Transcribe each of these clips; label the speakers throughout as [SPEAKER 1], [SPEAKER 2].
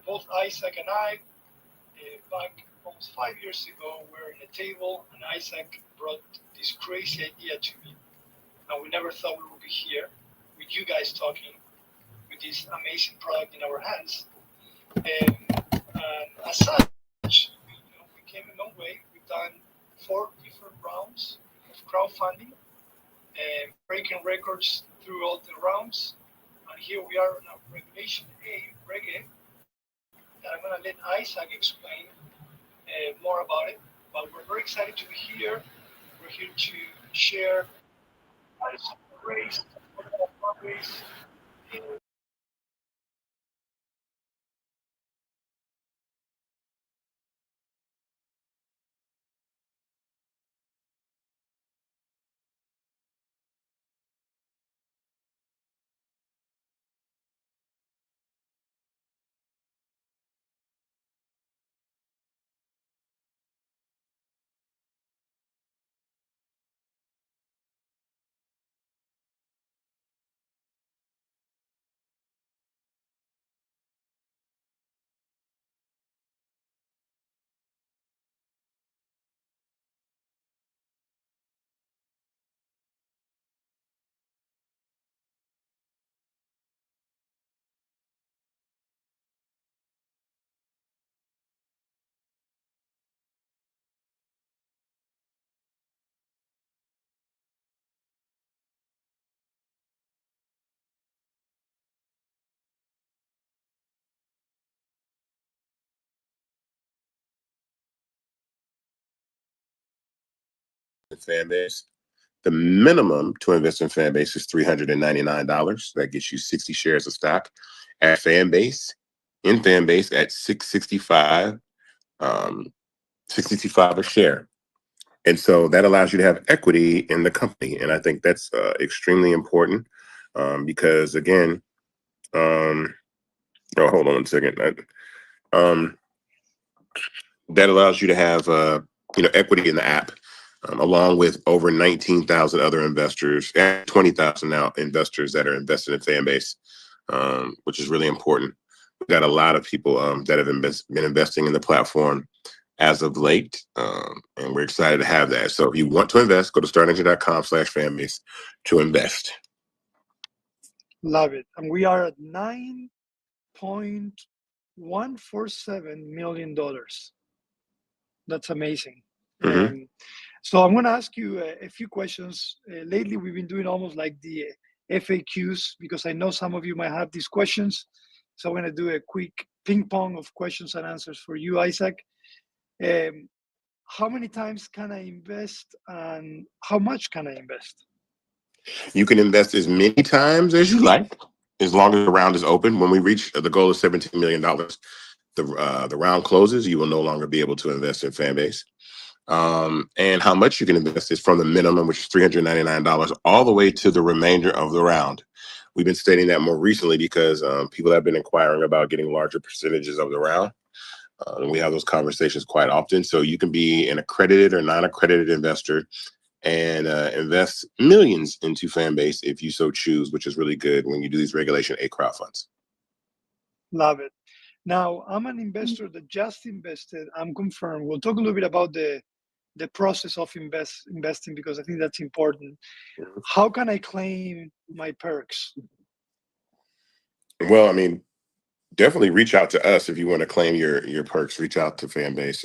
[SPEAKER 1] both Isaac and I, back almost 5 years ago, were in a table, and Isaac brought this crazy idea to me, and we never thought we would be here with you guys talking with this amazing product in our hands. And as such, we came a long way. We've done 4 different rounds of crowdfunding, breaking records through all the rounds. And here we are on our Regulation A, Reg A, that I'm going to let Isaac explain more about it. But we're very excited to be here. We're here to share how to raise, fundraise,
[SPEAKER 2] fan base. The minimum to invest in fan base is $399. That gets you 60 shares of stock at fan base, in fan base at 665, 65 a share. And so that allows you to have equity in the company. And I think that's extremely important because, again, oh, hold on a second. Um, that allows you to have equity in the app, along with over 19,000 other investors and 20,000 now investors that are invested in Fanbase, which is really important. We've got a lot of people that have been investing in the platform as of late, and we're excited to have that. So if you want to invest, go to startengine.com/fanbase to invest.
[SPEAKER 1] love it. And we are at $9.147 million. That's amazing.
[SPEAKER 2] Mm-hmm.
[SPEAKER 1] So I'm going to ask you a few questions. Lately, we've been doing almost like the FAQs because I know some of you might have these questions. So I'm going to do a quick ping pong of questions and answers for you, Isaac. How many times can I invest and how much can I invest?
[SPEAKER 2] You can invest as many times as you like, as long as the round is open. When we reach the goal of $17 million, the round closes. You will no longer be able to invest in Fanbase. And how much you can invest is from the minimum, which is $399, all the way to the remainder of the round. We've been stating that more recently because people have been inquiring about getting larger percentages of the round. And we have those conversations quite often. So you can be an accredited or non-accredited investor and invest millions into Fanbase if you so choose, which is really good when you do these Regulation A crowdfunds.
[SPEAKER 1] Love it. Now, I'm an investor that just invested. I'm confirmed. We'll talk a little bit about the process of investing because I think that's important. How can I claim my perks?
[SPEAKER 2] Well, I mean, definitely reach out to us if you want to claim your perks. Reach out to Fanbase.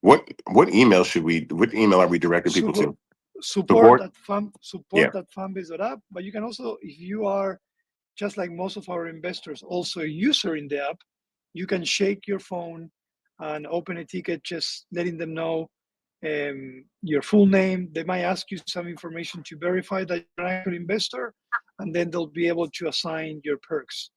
[SPEAKER 2] What email should we? What email are we directing people to?
[SPEAKER 1] Support
[SPEAKER 2] Support.
[SPEAKER 1] at fanbase.app. But you can also, if you are just like most of our investors, also a user in the app, you can shake your phone and open a ticket, just letting them know your full name. They might ask you some information to verify that you're an actual investor, and then they'll be able to assign your perks.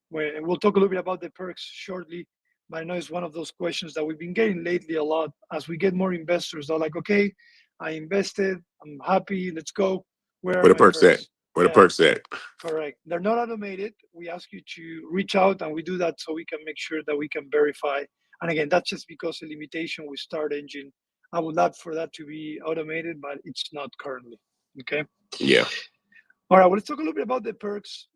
[SPEAKER 1] We'll talk a little bit about the perks shortly, but I know it's one of those questions that we've been getting lately a lot. As we get more investors, they're like, okay, I invested, I'm happy, let's go. Where are
[SPEAKER 2] Where the
[SPEAKER 1] my
[SPEAKER 2] perks at?
[SPEAKER 1] perks?
[SPEAKER 2] Where the
[SPEAKER 1] Yeah,
[SPEAKER 2] perks at?
[SPEAKER 1] correct. They're not automated. We ask you to reach out, and we do that so we can make sure that we can verify. And again, that's just because the limitation with Start Engine. I would love for that to be automated, but it's not currently. Okay.
[SPEAKER 2] Yeah.
[SPEAKER 1] All right. Well, let's talk a little bit about the perks.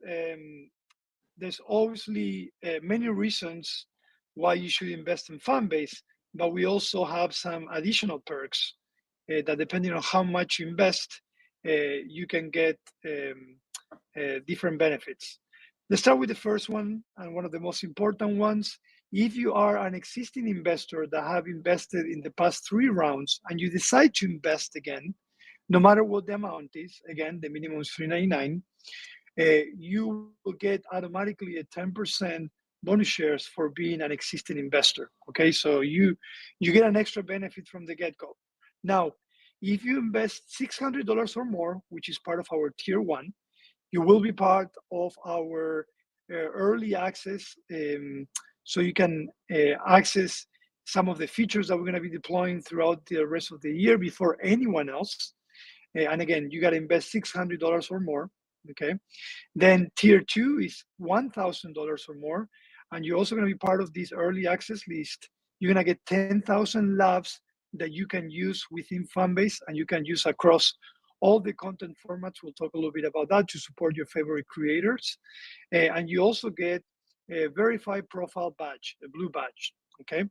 [SPEAKER 1] there's obviously many reasons why you should invest in Fanbase, but we also have some additional perks that depending on how much you invest, you can get different benefits. Let's start with the first one and one of the most important ones. If you are an existing investor that have invested in the past 3 rounds and you decide to invest again, no matter what the amount is, again, the minimum is $3.99, you will get automatically a 10% bonus shares for being an existing investor. Okay, so you get an extra benefit from the get-go. Now, if you invest $600 or more, which is part of our tier one, you will be part of our early access, so you can access some of the features that we're going to be deploying throughout the rest of the year before anyone else. And again, you got to invest $600 or more. Okay. Then tier two is $1,000 or more. And you're also going to be part of this early access list. You're going to get 10,000 labs that you can use within Fanbase and you can use across all the content formats. We'll talk a little bit about that to support your favorite creators. And you also get a verified profile badge, a blue badge. Okay.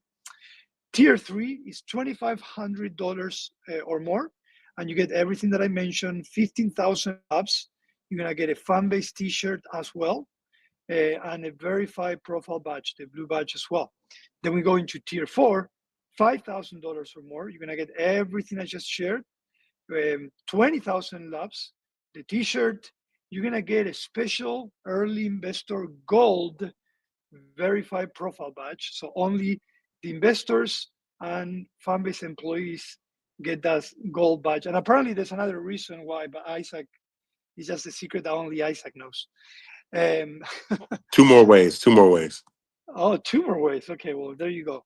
[SPEAKER 1] Tier three is $2,500 or more. And you get everything that I mentioned, 15,000 labs. You're going to get a Fanbase t-shirt as well, and a verified profile badge, the blue badge as well. Then we go into tier four, $5,000 or more. You're going to get everything I just shared, 20,000 labs, the t-shirt. You're going to get a special early investor gold verified profile badge. So only the investors and Fanbase employees get that gold badge. And apparently there's another reason why, but Isaac is just a secret that only Isaac knows. Um,
[SPEAKER 2] Two more ways.
[SPEAKER 1] oh, 2 more ways. Okay, well, there you go.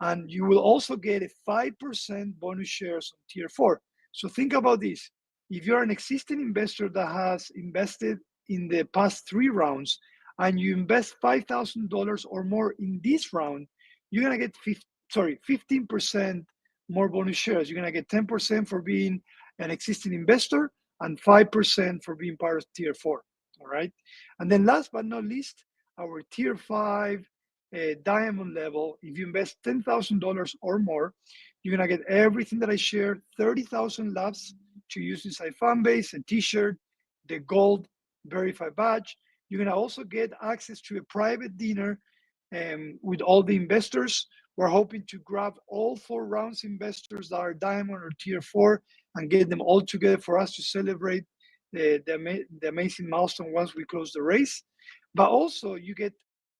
[SPEAKER 1] And you will also get a 5% bonus shares on tier four. So think about this. If you're an existing investor that has invested in the past 3 rounds and you invest $5,000 or more in this round, you're going to get 15% more bonus shares. You're going to get 10% for being an existing investor and 5% for being part of tier four. All right. And then last but not least, our tier five diamond level, if you invest $10,000 or more, you're going to get everything that I shared, 30,000 labs to use inside Fanbase, a t-shirt, the gold verified badge. You're going to also get access to a private dinner with all the investors. We're hoping to grab all 4 rounds investors that are diamond or tier four and get them all together for us to celebrate the amazing milestone once we close the race. But also you get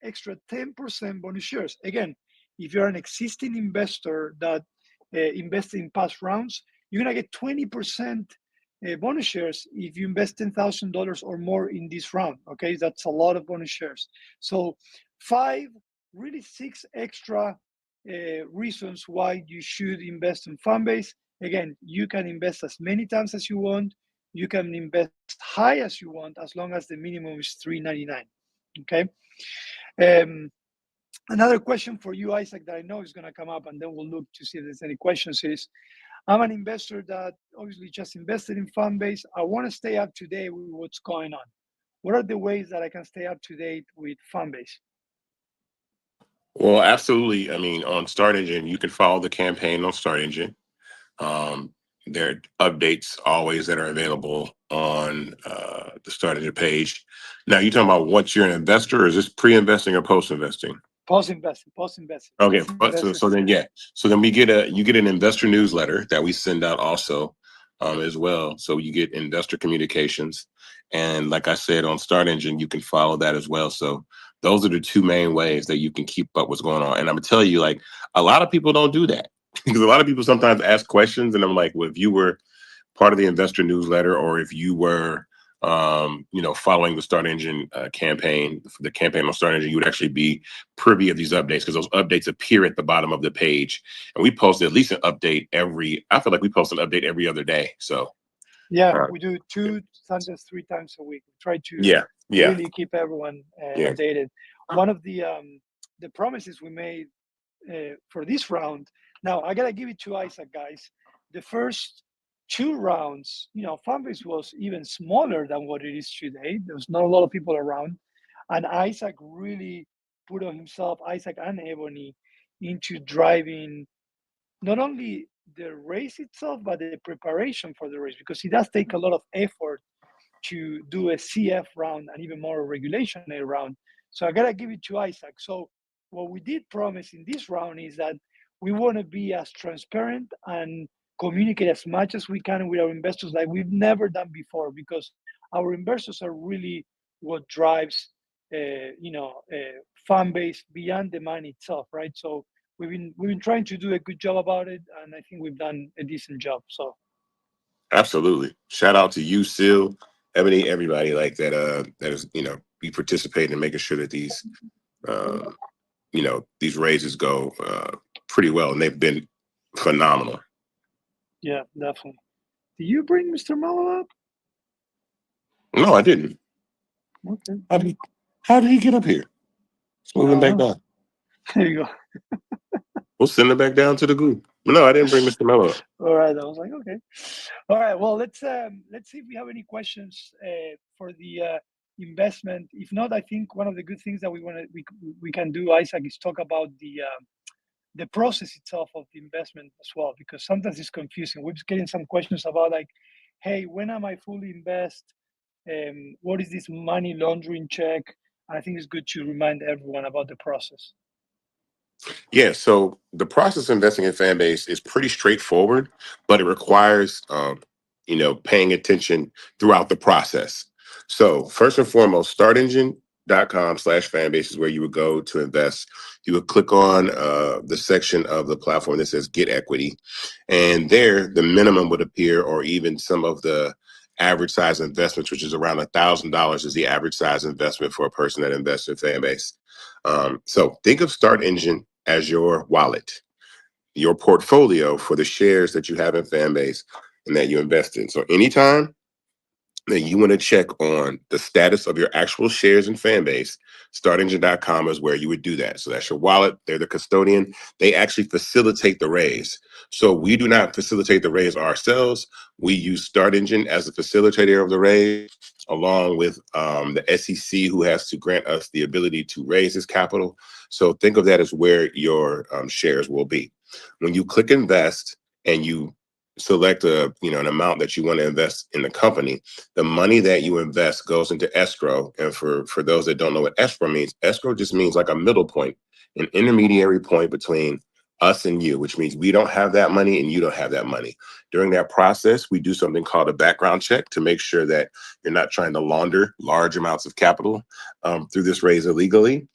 [SPEAKER 1] extra 10% bonus shares. Again, if you're an existing investor that invested in past rounds, you're going to get 20% bonus shares if you invest $10,000 or more in this round. Okay, that's a lot of bonus shares. So 6 extra reasons why you should invest in Fanbase. Again, you can invest as many times as you want. You can invest high as you want, as long as the minimum is $3.99. Okay. Another question for you, Isaac, that I know is going to come up, and then we'll look to see if there's any questions. Is I'm an investor that obviously just invested in Fanbase. I want to stay up to date with what's going on. What are the ways that I can stay up to date with Fanbase?
[SPEAKER 2] Well, absolutely. I mean, on Start Engine, you can follow the campaign on Start Engine. There are updates always that are available on the Start Engine page. Now, you talking about once you're an investor, or is this pre-investing or post-investing?
[SPEAKER 1] Post-investing.
[SPEAKER 2] Okay, so then you get an investor newsletter that we send out also as well. So you get investor communications, and like I said, on Start Engine, you can follow that as well. So those are the 2 main ways that you can keep up what's going on. And I'm gonna tell you, like, a lot of people don't do that because a lot of people sometimes ask questions, and I'm like, well, if you were part of the investor newsletter, or if you were following the Start Engine campaign, the campaign on Start Engine, you would actually be privy of these updates, because those updates appear at the bottom of the page. And we post at least an update I feel like we post an update every other day. So
[SPEAKER 1] yeah, we do 2, sometimes 3 times a week. We try to
[SPEAKER 2] yeah.
[SPEAKER 1] really keep everyone updated. One of the promises we made for this round. Now I gotta give it to Isaac, guys. The first 2 rounds, Fanbase was even smaller than what it is today. There was not a lot of people around, And Isaac really put on himself, Isaac and Ebony, into driving not only the race itself, but the preparation for the race, because it does take a lot of effort to do a CF round and even more a regulation A round. So I gotta give it to Isaac. So what we did promise in this round is that we want to be as transparent and communicate as much as we can with our investors like we've never done before, because our investors are really what drives fan base beyond the money itself, right? So we've been trying to do a good job about it, and I think we've done a decent job. So
[SPEAKER 2] Absolutely. Shout out to you, Sil, Ebony, everybody like that. That is, be participating and making sure that um, these raises go pretty well, and they've been phenomenal.
[SPEAKER 1] yeah, definitely. Do you bring Mr. Mello up?
[SPEAKER 2] No, I didn't.
[SPEAKER 1] Okay.
[SPEAKER 2] How did he get up here? Let's
[SPEAKER 1] I
[SPEAKER 2] move him
[SPEAKER 1] don't
[SPEAKER 2] back
[SPEAKER 1] know.
[SPEAKER 2] down.
[SPEAKER 1] There you go.
[SPEAKER 2] We'll send him back down to the group. No, I didn't bring Mr. Mello up.
[SPEAKER 1] All right. I was like, okay. All right. Well, let's see if we have any questions for the investment. If not, I think one of the good things that we can do, Isaac, is talk about the process itself of the investment as well, because sometimes it's confusing. We're just getting some questions about like, hey, when am I fully invest? What is this money laundering check? And I think it's good to remind everyone about the process.
[SPEAKER 2] Yeah, so the process of investing in fan base is pretty straightforward, but it requires paying attention throughout the process. So first and foremost, startengine.com/fanbase is where you would go to invest. You would click on the section of the platform that says get equity. And there the minimum would appear, or even some of the average size investments, which is around $1,000 is the average size investment for a person that invests in fan base. So think of Start Engine as your wallet, your portfolio for the shares that you have in Fanbase and that you invest in. So anytime that you want to check on the status of your actual shares in Fanbase, startengine.com is where you would do that. So that's your wallet. They're the custodian. They actually facilitate the raise. So we do not facilitate the raise ourselves. We use Start Engine as the facilitator of the raise, along with the SEC, who has to grant us the ability to raise this capital. So think of that as where your shares will be. When you click invest and you select an amount that you want to invest in the company, the money that you invest goes into escrow. And for those that don't know what escrow just means like a middle point, an intermediary point between us and you, which means we don't have that money and you don't have that money. During that process, we do something called a background check to make sure that you're not trying to launder large amounts of capital through this raise illegally.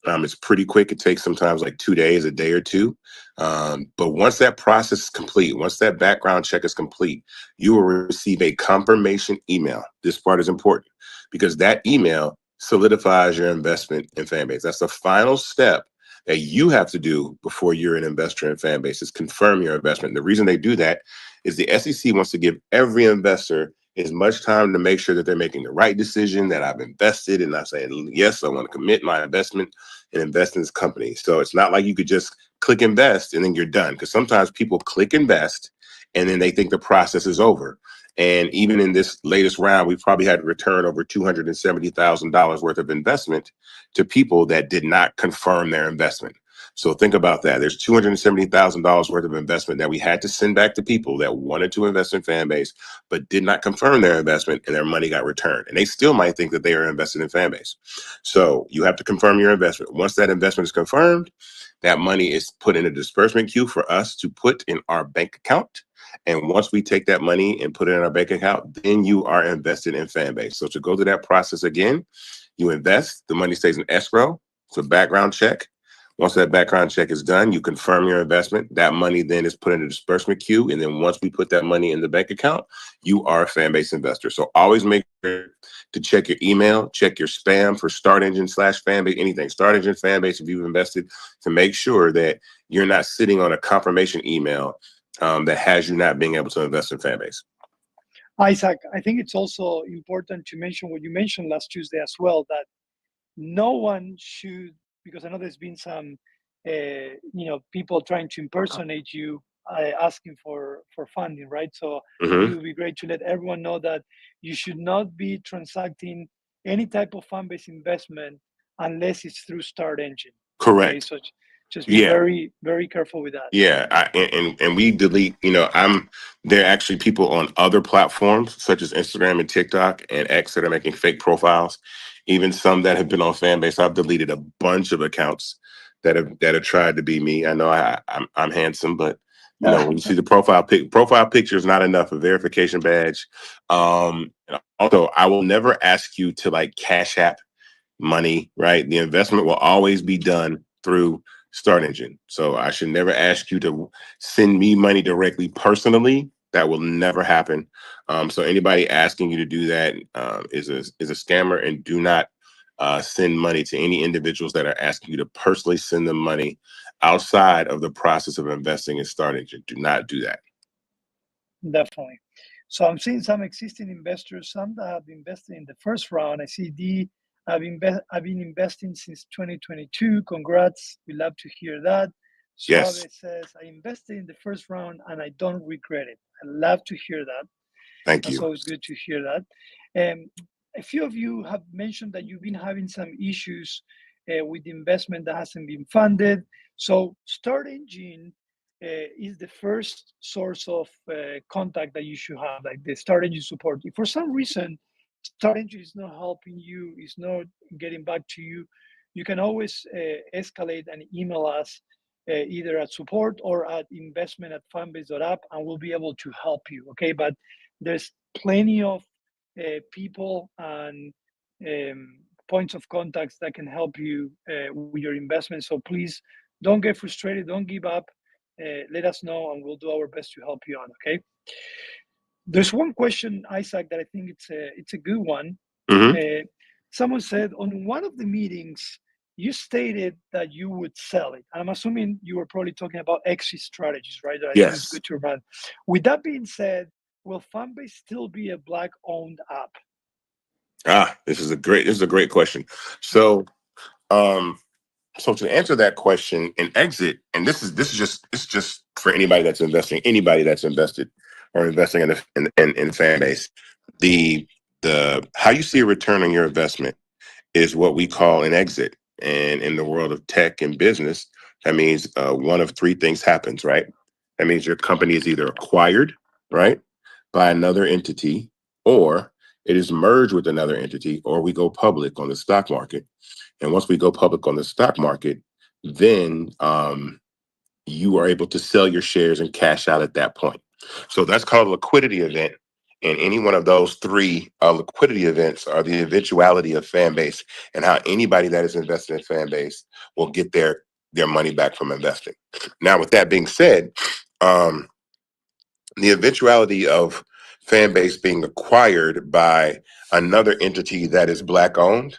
[SPEAKER 2] It's pretty quick. It takes sometimes like 2 days, a day or two. But once that process is complete, once that background check is complete, you will receive a confirmation email. This part is important because that email solidifies your investment in Fanbase. That's the final step that you have to do before you're an investor in Fanbase, is confirm your investment. And the reason they do that is the SEC wants to give every investor as much time to make sure that they're making the right decision, that I've invested and I say, yes, I want to commit my investment and invest in this company. So it's not like you could just click invest and then you're done. Because sometimes people click invest and then they think the process is over. And even in this latest round, we've probably had to return over $270,000 worth of investment to people that did not confirm their investment. So think about that. There's $270,000 worth of investment that we had to send back to people that wanted to invest in Fanbase, but did not confirm their investment, and their money got returned. And they still might think that they are invested in Fanbase. So you have to confirm your investment. Once that investment is confirmed, that money is put in a disbursement queue for us to put in our bank account. And once we take that money and put it in our bank account, then you are invested in Fanbase. So to go through that process again, you invest, the money stays in escrow. It's a background check. Once that background check is done, you confirm your investment. That money then is put in a disbursement queue. And then once we put that money in the bank account, you are a Fanbase investor. So always make sure to check your email, check your spam for Start Engine /Fanbase, anything. Start Engine, Fanbase, if you've invested, to make sure that you're not sitting on a confirmation email that has you not being able to invest in Fanbase.
[SPEAKER 1] Isaac, I think it's also important to mention what you mentioned last Tuesday as well, that no one should, because I know there's been some, people trying to impersonate you, asking for funding, right? So I think it
[SPEAKER 2] Mm-hmm.
[SPEAKER 1] would be great to let everyone know that you should not be transacting any type of fan-based investment unless it's through Start Engine. Okay,
[SPEAKER 2] Correct.
[SPEAKER 1] so just be
[SPEAKER 2] Yeah.
[SPEAKER 1] very, very careful with that.
[SPEAKER 2] Yeah, and we delete. I'm there are actually people on other platforms such as Instagram and TikTok and X that are making fake profiles. Even some that have been on Fanbase, I've deleted a bunch of accounts that have tried to be me. I know I'm handsome, but when you see the profile picture is not enough, a verification badge. And also, I will never ask you to like Cash App money, right? The investment will always be done through Start Engine. So I should never ask you to send me money directly personally. That will never happen. So anybody asking you to do that is a scammer, and do not send money to any individuals that are asking you to personally send them money outside of the process of investing in Start Engine. Do not do that.
[SPEAKER 1] Definitely. So I'm seeing some existing investors, some that have invested in the first round. I see D. I've been investing since 2022. Congrats. We love to hear that. Suave
[SPEAKER 2] Yes.
[SPEAKER 1] says, I invested in the first round and I don't regret it. I love to hear that.
[SPEAKER 2] Thank
[SPEAKER 1] That's
[SPEAKER 2] you.
[SPEAKER 1] always good to hear that. A few of you have mentioned that you've been having some issues with the investment that hasn't been funded. So Start Engine is the first source of contact that you should have, like the Start Engine support. If for some reason Start Engine is not helping you, is not getting back to you, you can always escalate and email us either at support or at investment@fanbase.app, and we'll be able to help you. Okay, but there's plenty of people and points of contacts that can help you with your investment. So please don't get frustrated, don't give up. Let us know, and we'll do our best to help you out. Okay. There's one question, Isaac, that I think it's a good one.
[SPEAKER 2] Hmm.
[SPEAKER 1] Someone said on one of the meetings you stated that you would sell it. I'm assuming you were probably talking about exit strategies, right? That I think it's
[SPEAKER 2] Yes.
[SPEAKER 1] good to remind. With that being said, will Fanbase still be a Black-owned app?
[SPEAKER 2] This is a great question. So, um, so to answer that question, an exit, and this is just for anybody that's invested or investing in fan base. The the how you see a return on your investment is what we call an exit. And in the world of tech and business, that means one of three things happens, right? That means your company is either acquired, right, by another entity, or it is merged with another entity, or we go public on the stock market. And once we go public on the stock market, then you are able to sell your shares and cash out at that point. So that's called a liquidity event. And any one of those three liquidity events are the eventuality of fan base, and how anybody that is invested in fan base will get their money back from investing. Now, with that being said, um, the eventuality of fan base being acquired by another entity that is black owned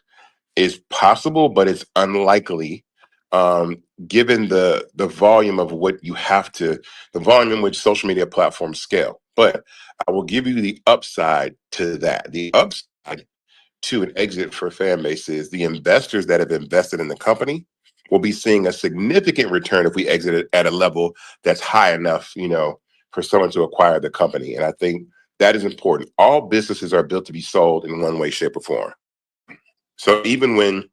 [SPEAKER 2] is possible, but it's unlikely, given the volume of what you have to, the volume in which social media platforms scale. But I will give you the upside to that. The upside to an exit for fan base is the investors that have invested in the company will be seeing a significant return if we exit it at a level that's high enough, for someone to acquire the company. And I think that is important. All businesses are built to be sold in one way, shape, or form. So even when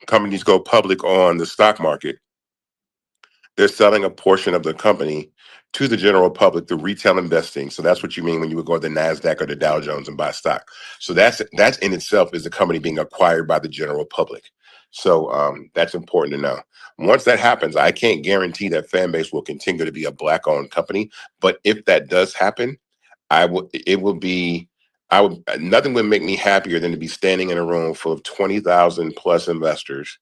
[SPEAKER 2] companies go public on the stock market, they're selling a portion of the company to the general public through retail investing. So that's what you mean when you would go to the NASDAQ or the Dow Jones and buy stock. So that's in itself is the company being acquired by the general public. So that's important to know. Once that happens, I can't guarantee that Fanbase will continue to be a black-owned company. But if that does happen, it will be, nothing would make me happier than to be standing in a room full of 20,000 plus investors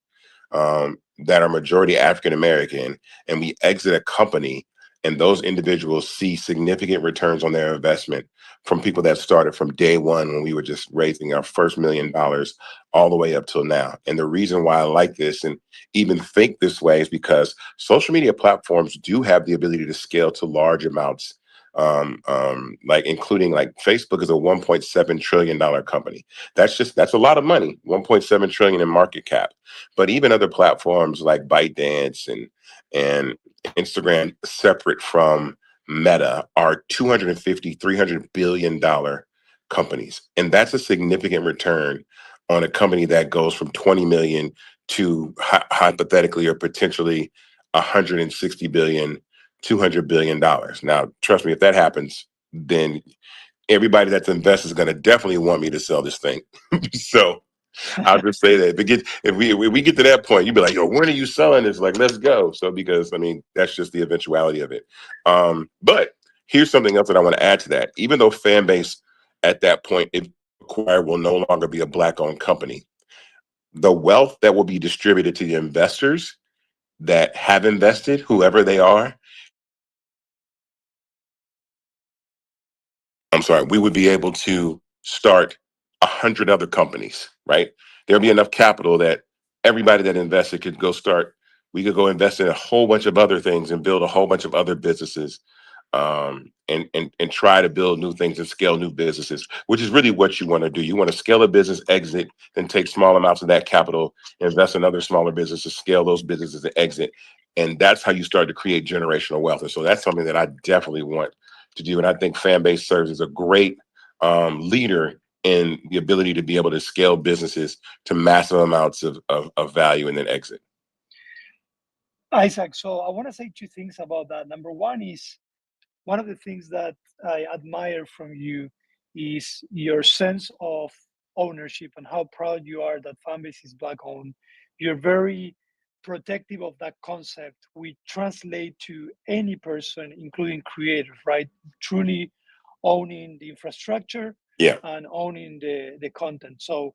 [SPEAKER 2] that are majority African American, and we exit a company, and those individuals see significant returns on their investment from people that started from day one when we were just raising our first $1 million all the way up till now. And the reason why I like this and even think this way is because social media platforms do have the ability to scale to large amounts. Like including like Facebook is a $1.7 trillion company. That's a lot of money, 1.7 trillion in market cap. But even other platforms like ByteDance and Instagram, separate from Meta, are 250, $300 billion companies. And that's a significant return on a company that goes from 20 million to hypothetically or potentially 160 billion, $200 billion. Now, trust me, if that happens, then everybody that's invested is going to definitely want me to sell this thing. So I'll just say that if we get to that point, you'd be like, "Yo, when are you selling this?" Like, let's go. So because I mean, that's just the eventuality of it. But here's something else that I want to add to that. Even though fan base at that point, if acquired, will no longer be a black-owned company, the wealth that will be distributed to the investors that have invested, whoever they are, I'm sorry, we would be able to start 100 other companies, right? There'll be enough capital that everybody that invested could go start. We could go invest in a whole bunch of other things and build a whole bunch of other businesses, and try to build new things and scale new businesses, which is really what you want to do. You want to scale a business, exit, then take small amounts of that capital, invest in other smaller businesses, scale those businesses and exit. And that's how you start to create generational wealth. And so that's something that I definitely want to do. And I think fan base serves as a great leader in the ability to be able to scale businesses to massive amounts of value and then exit.
[SPEAKER 1] Isaac, so I want to say two things about that. Number one is one of the things that I admire from you is your sense of ownership and how proud you are that Fanbase is black owned. You're very protective of that concept. We translate to any person, including creators, right? Truly owning the infrastructure
[SPEAKER 2] Yeah.
[SPEAKER 1] and owning the content. So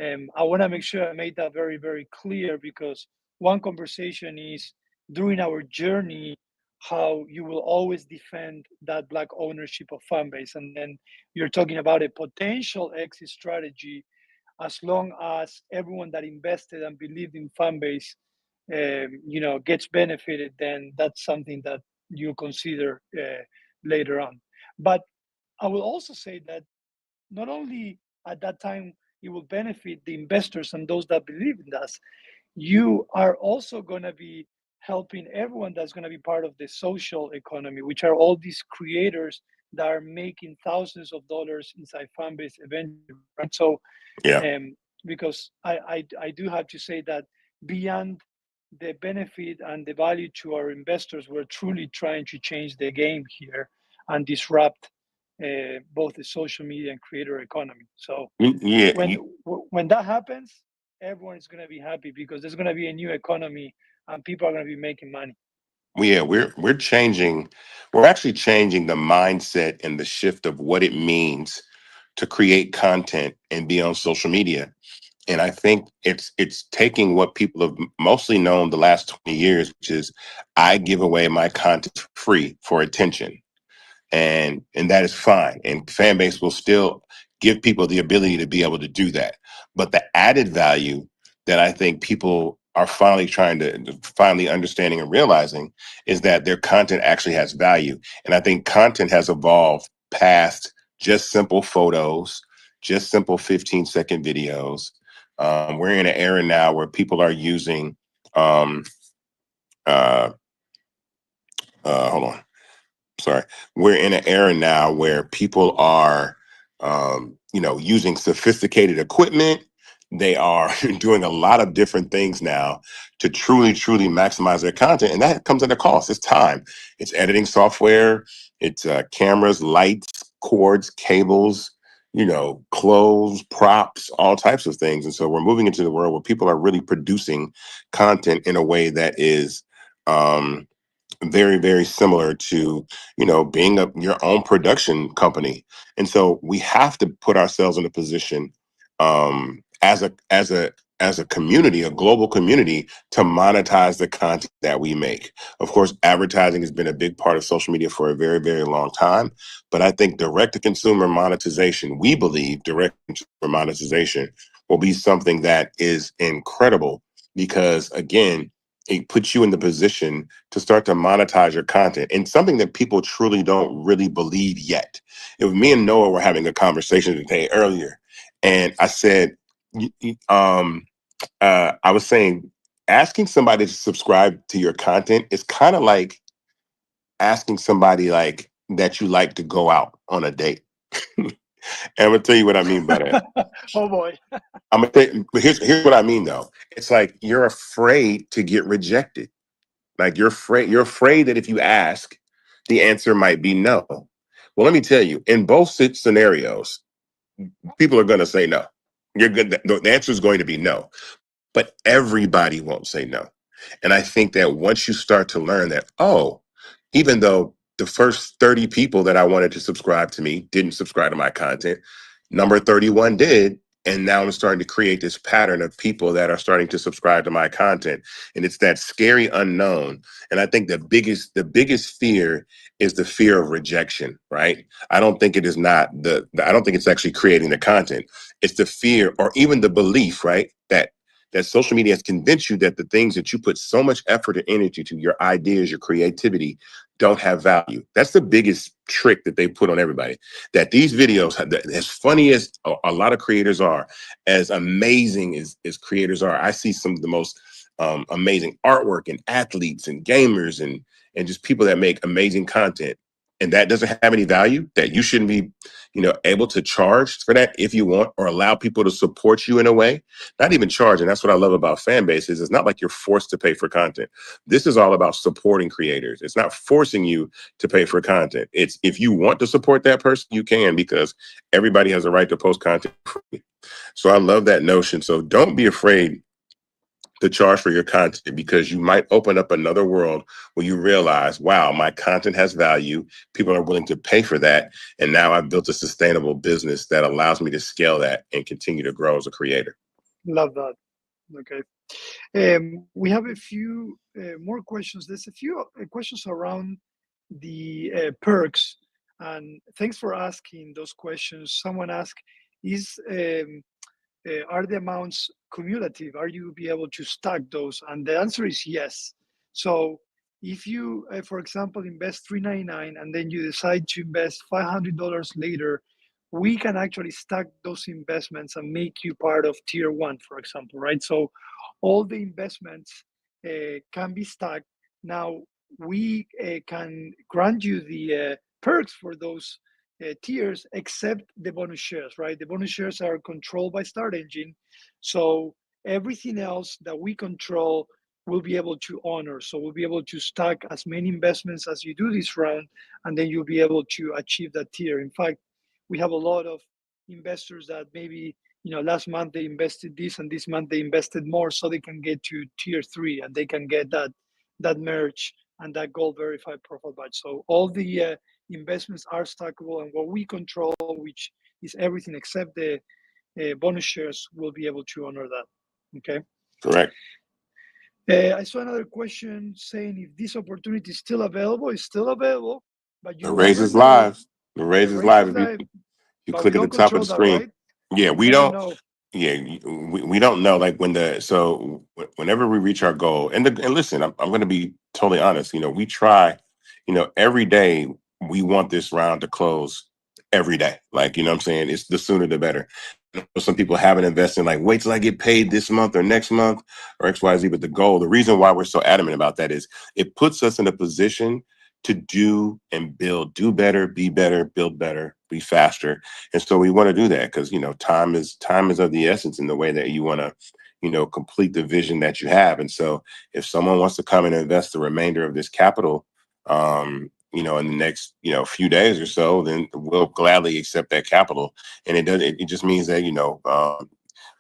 [SPEAKER 1] I want to make sure I made that very, very clear because one conversation is during our journey how you will always defend that black ownership of fan base, and then you're talking about a potential exit strategy as long as everyone that invested and believed in fan base, gets benefited. Then that's something that you consider later on. But I will also say that not only at that time it will benefit the investors and those that believe in us, you are also going to be helping everyone that's going to be part of the social economy, which are all these creators that are making thousands of dollars inside Fanbase eventually, right? So,
[SPEAKER 2] Yeah.
[SPEAKER 1] because I do have to say that beyond the benefit and the value to our investors, we're truly trying to change the game here and disrupt both the social media and creator economy. So
[SPEAKER 2] Yeah.
[SPEAKER 1] when when that happens, everyone is going to be happy because there's going to be a new economy and people are going to be making money.
[SPEAKER 2] Yeah, we're changing. We're actually changing the mindset and the shift of what it means to create content and be on social media. And I think it's taking what people have mostly known the last 20 years, which is I give away my content for free for attention, and that is fine. And fan base will still give people the ability to be able to do that. But the added value that I think people are finally understanding and realizing is that their content actually has value. And I think content has evolved past just simple photos, just simple 15-second videos. We're in an era now where people are using um, uh, hold on, sorry, we're in an era now where people are using sophisticated equipment. They are doing a lot of different things now to truly maximize their content, and that comes at a cost. It's time, it's editing software, it's cameras, lights, cords, cables, clothes, props, all types of things. And so we're moving into the world where people are really producing content in a way that is um, very, very similar to being your own production company. And so we have to put ourselves in a position, as a community, a global community, to monetize the content that we make. Of course, advertising has been a big part of social media for a very, very long time, but I think direct to consumer monetization, we believe direct to consumer monetization will be something that is incredible, because again, it puts you in the position to start to monetize your content, and something that people truly don't really believe yet. It was me and Noah were having a conversation today earlier, and I said, I was saying, asking somebody to subscribe to your content is kind of like asking somebody like that you like to go out on a date. And I'm gonna tell you what I mean by that.
[SPEAKER 1] Oh boy.
[SPEAKER 2] I'm gonna tell you, but here's what I mean though. It's like you're afraid to get rejected. Like you're afraid that if you ask, the answer might be no. Well, let me tell you, in both scenarios, people are gonna say no. You're good. The answer is going to be no. But everybody won't say no. And I think that once you start to learn that, oh, even though the first 30 people that I wanted to subscribe to me didn't subscribe to my content, number 31 did. And now I'm starting to create this pattern of people that are starting to subscribe to my content. And it's that scary unknown. And I think the biggest fear is the fear of rejection, right? I don't think it is not I don't think it's actually creating the content. It's the fear or even the belief, right? That social media has convinced you that the things that you put so much effort and energy to, your ideas, your creativity, don't have value. That's the biggest trick that they put on everybody. That these videos, as funny as a lot of creators are, as amazing as creators are, I see some of the most amazing artwork and athletes and gamers and just people that make amazing content. And that doesn't have any value, that you shouldn't be, able to charge for that if you want, or allow people to support you in a way, not even charge. And that's what I love about fan bases. It's not like you're forced to pay for content. This is all about supporting creators. It's not forcing you to pay for content. It's if you want to support that person, you can, because everybody has a right to post content. So I love that notion. So don't be afraid to charge for your content, because you might open up another world where you realize, wow, my content has value. People are willing to pay for that. And now I've built a sustainable business that allows me to scale that and continue to grow as a creator.
[SPEAKER 1] Love that. Okay. We have a few more questions. There's a few questions around the perks, and thanks for asking those questions. Someone asked, "Is are the amounts cumulative? Are you be able to stack those?" And the answer is yes. So if you, for example, invest $399 and then you decide to invest $500 later, we can actually stack those investments and make you part of tier one, for example, right? So all the investments can be stacked. Now we can grant you the perks for those tiers, except the bonus shares, right? The bonus shares are controlled by Start Engine. So everything else that we control will be able to honor. So we'll be able to stack as many investments as you do this round, and then you'll be able to achieve that tier. In fact, we have a lot of investors that maybe, last month they invested this and this month they invested more, so they can get to tier three and they can get that merge and that gold verified profile badge. So all the investments are stackable, and what we control, which is everything except the bonus shares, will be able to honor that. Okay.
[SPEAKER 2] Correct.
[SPEAKER 1] I saw another question saying if this opportunity is still available. It's still available, but
[SPEAKER 2] The
[SPEAKER 1] you
[SPEAKER 2] raise
[SPEAKER 1] never
[SPEAKER 2] is
[SPEAKER 1] know.
[SPEAKER 2] live. The
[SPEAKER 1] The
[SPEAKER 2] raise is
[SPEAKER 1] race
[SPEAKER 2] live.
[SPEAKER 1] is live,
[SPEAKER 2] You
[SPEAKER 1] but we
[SPEAKER 2] click at the
[SPEAKER 1] don't
[SPEAKER 2] top of
[SPEAKER 1] control
[SPEAKER 2] the
[SPEAKER 1] that,
[SPEAKER 2] screen.
[SPEAKER 1] right?
[SPEAKER 2] Yeah,
[SPEAKER 1] You
[SPEAKER 2] we
[SPEAKER 1] never
[SPEAKER 2] don't.
[SPEAKER 1] know.
[SPEAKER 2] Yeah, we don't know. Like whenever we reach our goal, and listen, I'm going to be totally honest. We try. Every day we want this round to close every day. Like, what I'm saying, it's the sooner the better. Some people haven't invested, like, wait till I get paid this month or next month or XYZ. But the goal, the reason why we're so adamant about that is it puts us in a position to do and build, do better, build better, be faster. And so we want to do that because, time is of the essence in the way that you want to, complete the vision that you have. And so if someone wants to come and invest the remainder of this capital, in the next, few days or so, then we'll gladly accept that capital. And it just means that,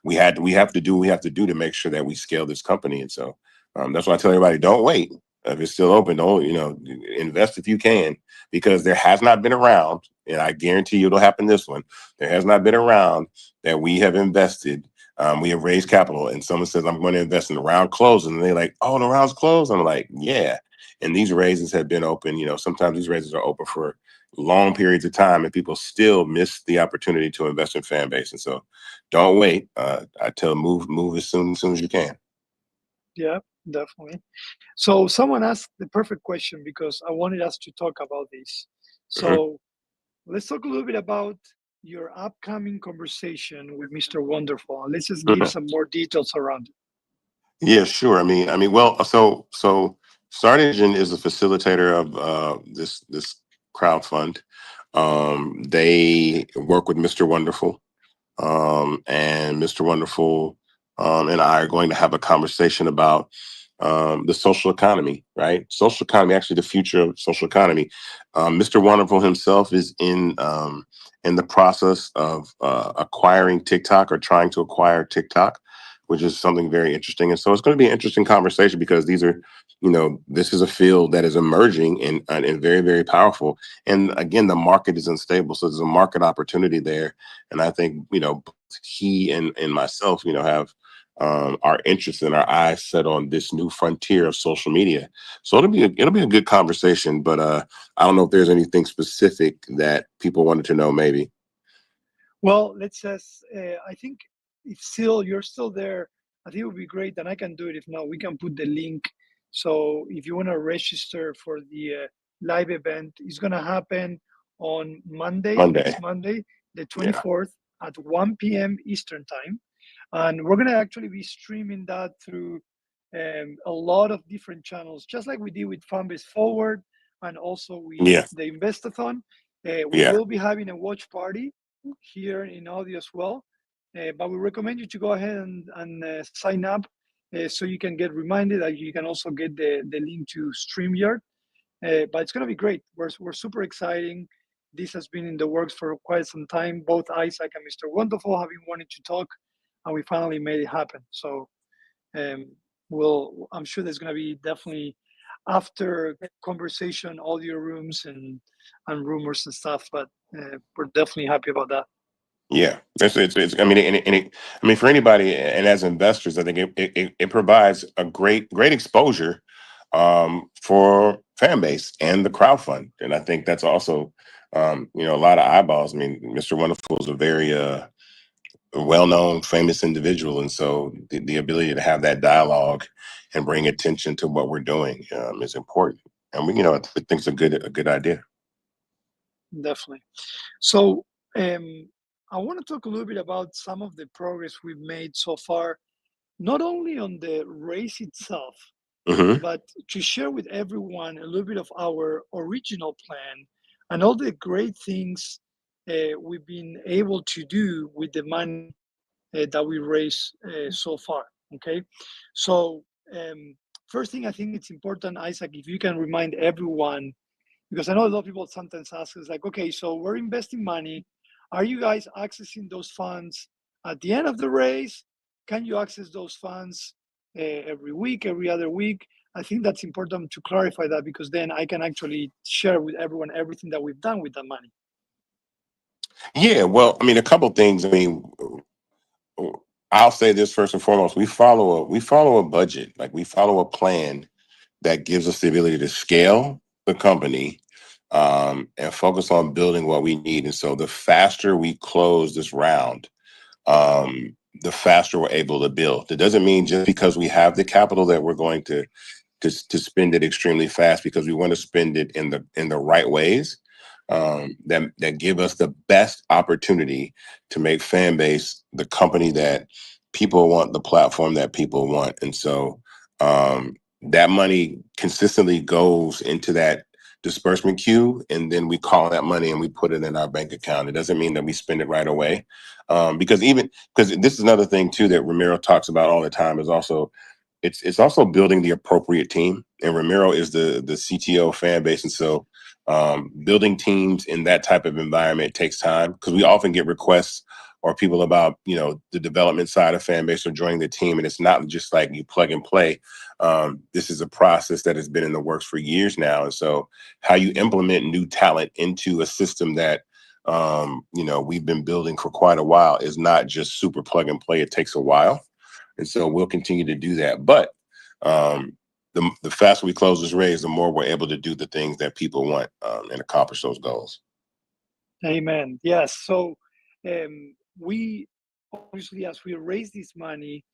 [SPEAKER 2] we have to do what we have to do to make sure that we scale this company. And so that's why I tell everybody, don't wait. If it's still open, don't, invest if you can, because there has not been around, and I guarantee you it'll happen this one. There has not been around that we have invested. We have raised capital, and someone says, I'm going to invest in the round closing. And they're like, oh, the round's closed. I'm like, yeah. And these raises have been open. Sometimes these raises are open for long periods of time, and people still miss the opportunity to invest in fan base. And so don't wait. I tell them move as soon as you can.
[SPEAKER 1] Yeah, definitely. So someone asked the perfect question because I wanted us to talk about this.
[SPEAKER 2] Mhm.
[SPEAKER 1] So let's talk a little bit about your upcoming conversation with Mr. Wonderful. And let's just give
[SPEAKER 2] Mhm.
[SPEAKER 1] some more details around it.
[SPEAKER 2] Yeah, sure. Well, so Start Engine is a facilitator of this crowd fund. They work with Mr. Wonderful, and Mr. Wonderful and I are going to have a conversation about the social economy, right? Social economy, actually, the future of social economy. Mr. Wonderful himself is in the process of acquiring TikTok or trying to acquire TikTok, which is something very interesting. And so it's going to be an interesting conversation because these are, this is a field that is emerging and very, very powerful. And again, the market is unstable, so there's a market opportunity there. And I think, he and myself, have our interests and our eyes set on this new frontier of social media. So it'll be a good conversation. But I don't know if there's anything specific that people wanted to know. Maybe.
[SPEAKER 1] Well, let's just, I think if still you're still there, I think it would be great, and I can do it. If not, we can put the link. So if you want to register for the live event, it's going to happen on Monday,
[SPEAKER 2] Monday.
[SPEAKER 1] next Monday, the
[SPEAKER 2] Yeah.
[SPEAKER 1] 24th at 1 p.m. Eastern time. And we're going to actually be streaming that through a lot of different channels, just like we did with Fanbase Forward and also with
[SPEAKER 2] Yeah.
[SPEAKER 1] the Investathon. We
[SPEAKER 2] Yeah.
[SPEAKER 1] will be having a watch party here in audio as well. But we recommend you to go ahead and sign up so you can get reminded that you can also get the link to StreamYard. But it's going to be great. We're super exciting. This has been in the works for quite some time. Both Isaac and Mr. Wonderful have been wanting to talk, and we finally made it happen. So I'm sure there's going to be definitely after conversation, audio rooms and rumors and stuff. But we're definitely happy about that.
[SPEAKER 2] Yeah, it's I mean, I mean, for anybody and as investors, I think it provides a great exposure for fan base and the crowd fund, and I think that's also a lot of eyeballs. I mean, Mr. Wonderful is a very well-known, famous individual, and so the ability to have that dialogue and bring attention to what we're doing is important, and I think it's a good idea.
[SPEAKER 1] Definitely. So I want to talk a little bit about some of the progress we've made so far, not only on the race itself,
[SPEAKER 2] Hmm.
[SPEAKER 1] but to share with everyone a little bit of our original plan and all the great things we've been able to do with the money that we raised so far. Okay. So, first thing I think it's important, Isaac, if you can remind everyone, because I know a lot of people sometimes ask us, like, okay, so we're investing money. Are you guys accessing those funds at the end of the race? Can you access those funds every week, every other week? I think that's important to clarify that because then I can actually share with everyone everything that we've done with that money.
[SPEAKER 2] Yeah, well, I mean, a couple things. I mean, I'll say this first and foremost: we follow a budget, like we follow a plan that gives us the ability to scale the company and focus on building what we need. And so, the faster we close this round, the faster we're able to build. It doesn't mean just because we have the capital that we're going to spend it extremely fast, because we want to spend it in the right ways that give us the best opportunity to make fan base the company that people want, the platform that people want. And so that money consistently goes into that disbursement queue, and then we call that money and we put it in our bank account. It doesn't mean that we spend it right away, because this is another thing too that Ramiro talks about all the time, is also it's also building the appropriate team. And Ramiro is the CTO fan base, and so building teams in that type of environment takes time, because we often get requests or people about the development side of fan base or joining the team, and it's not just like you plug and play. This is a process that has been in the works for years now, and so how you implement new talent into a system that we've been building for quite a while is not just super plug and play. It takes a while. And so we'll continue to do that. But the faster we close this raise, the more we're able to do the things that people want and accomplish those goals.
[SPEAKER 1] Amen. Yes. So we obviously, as we raise this money,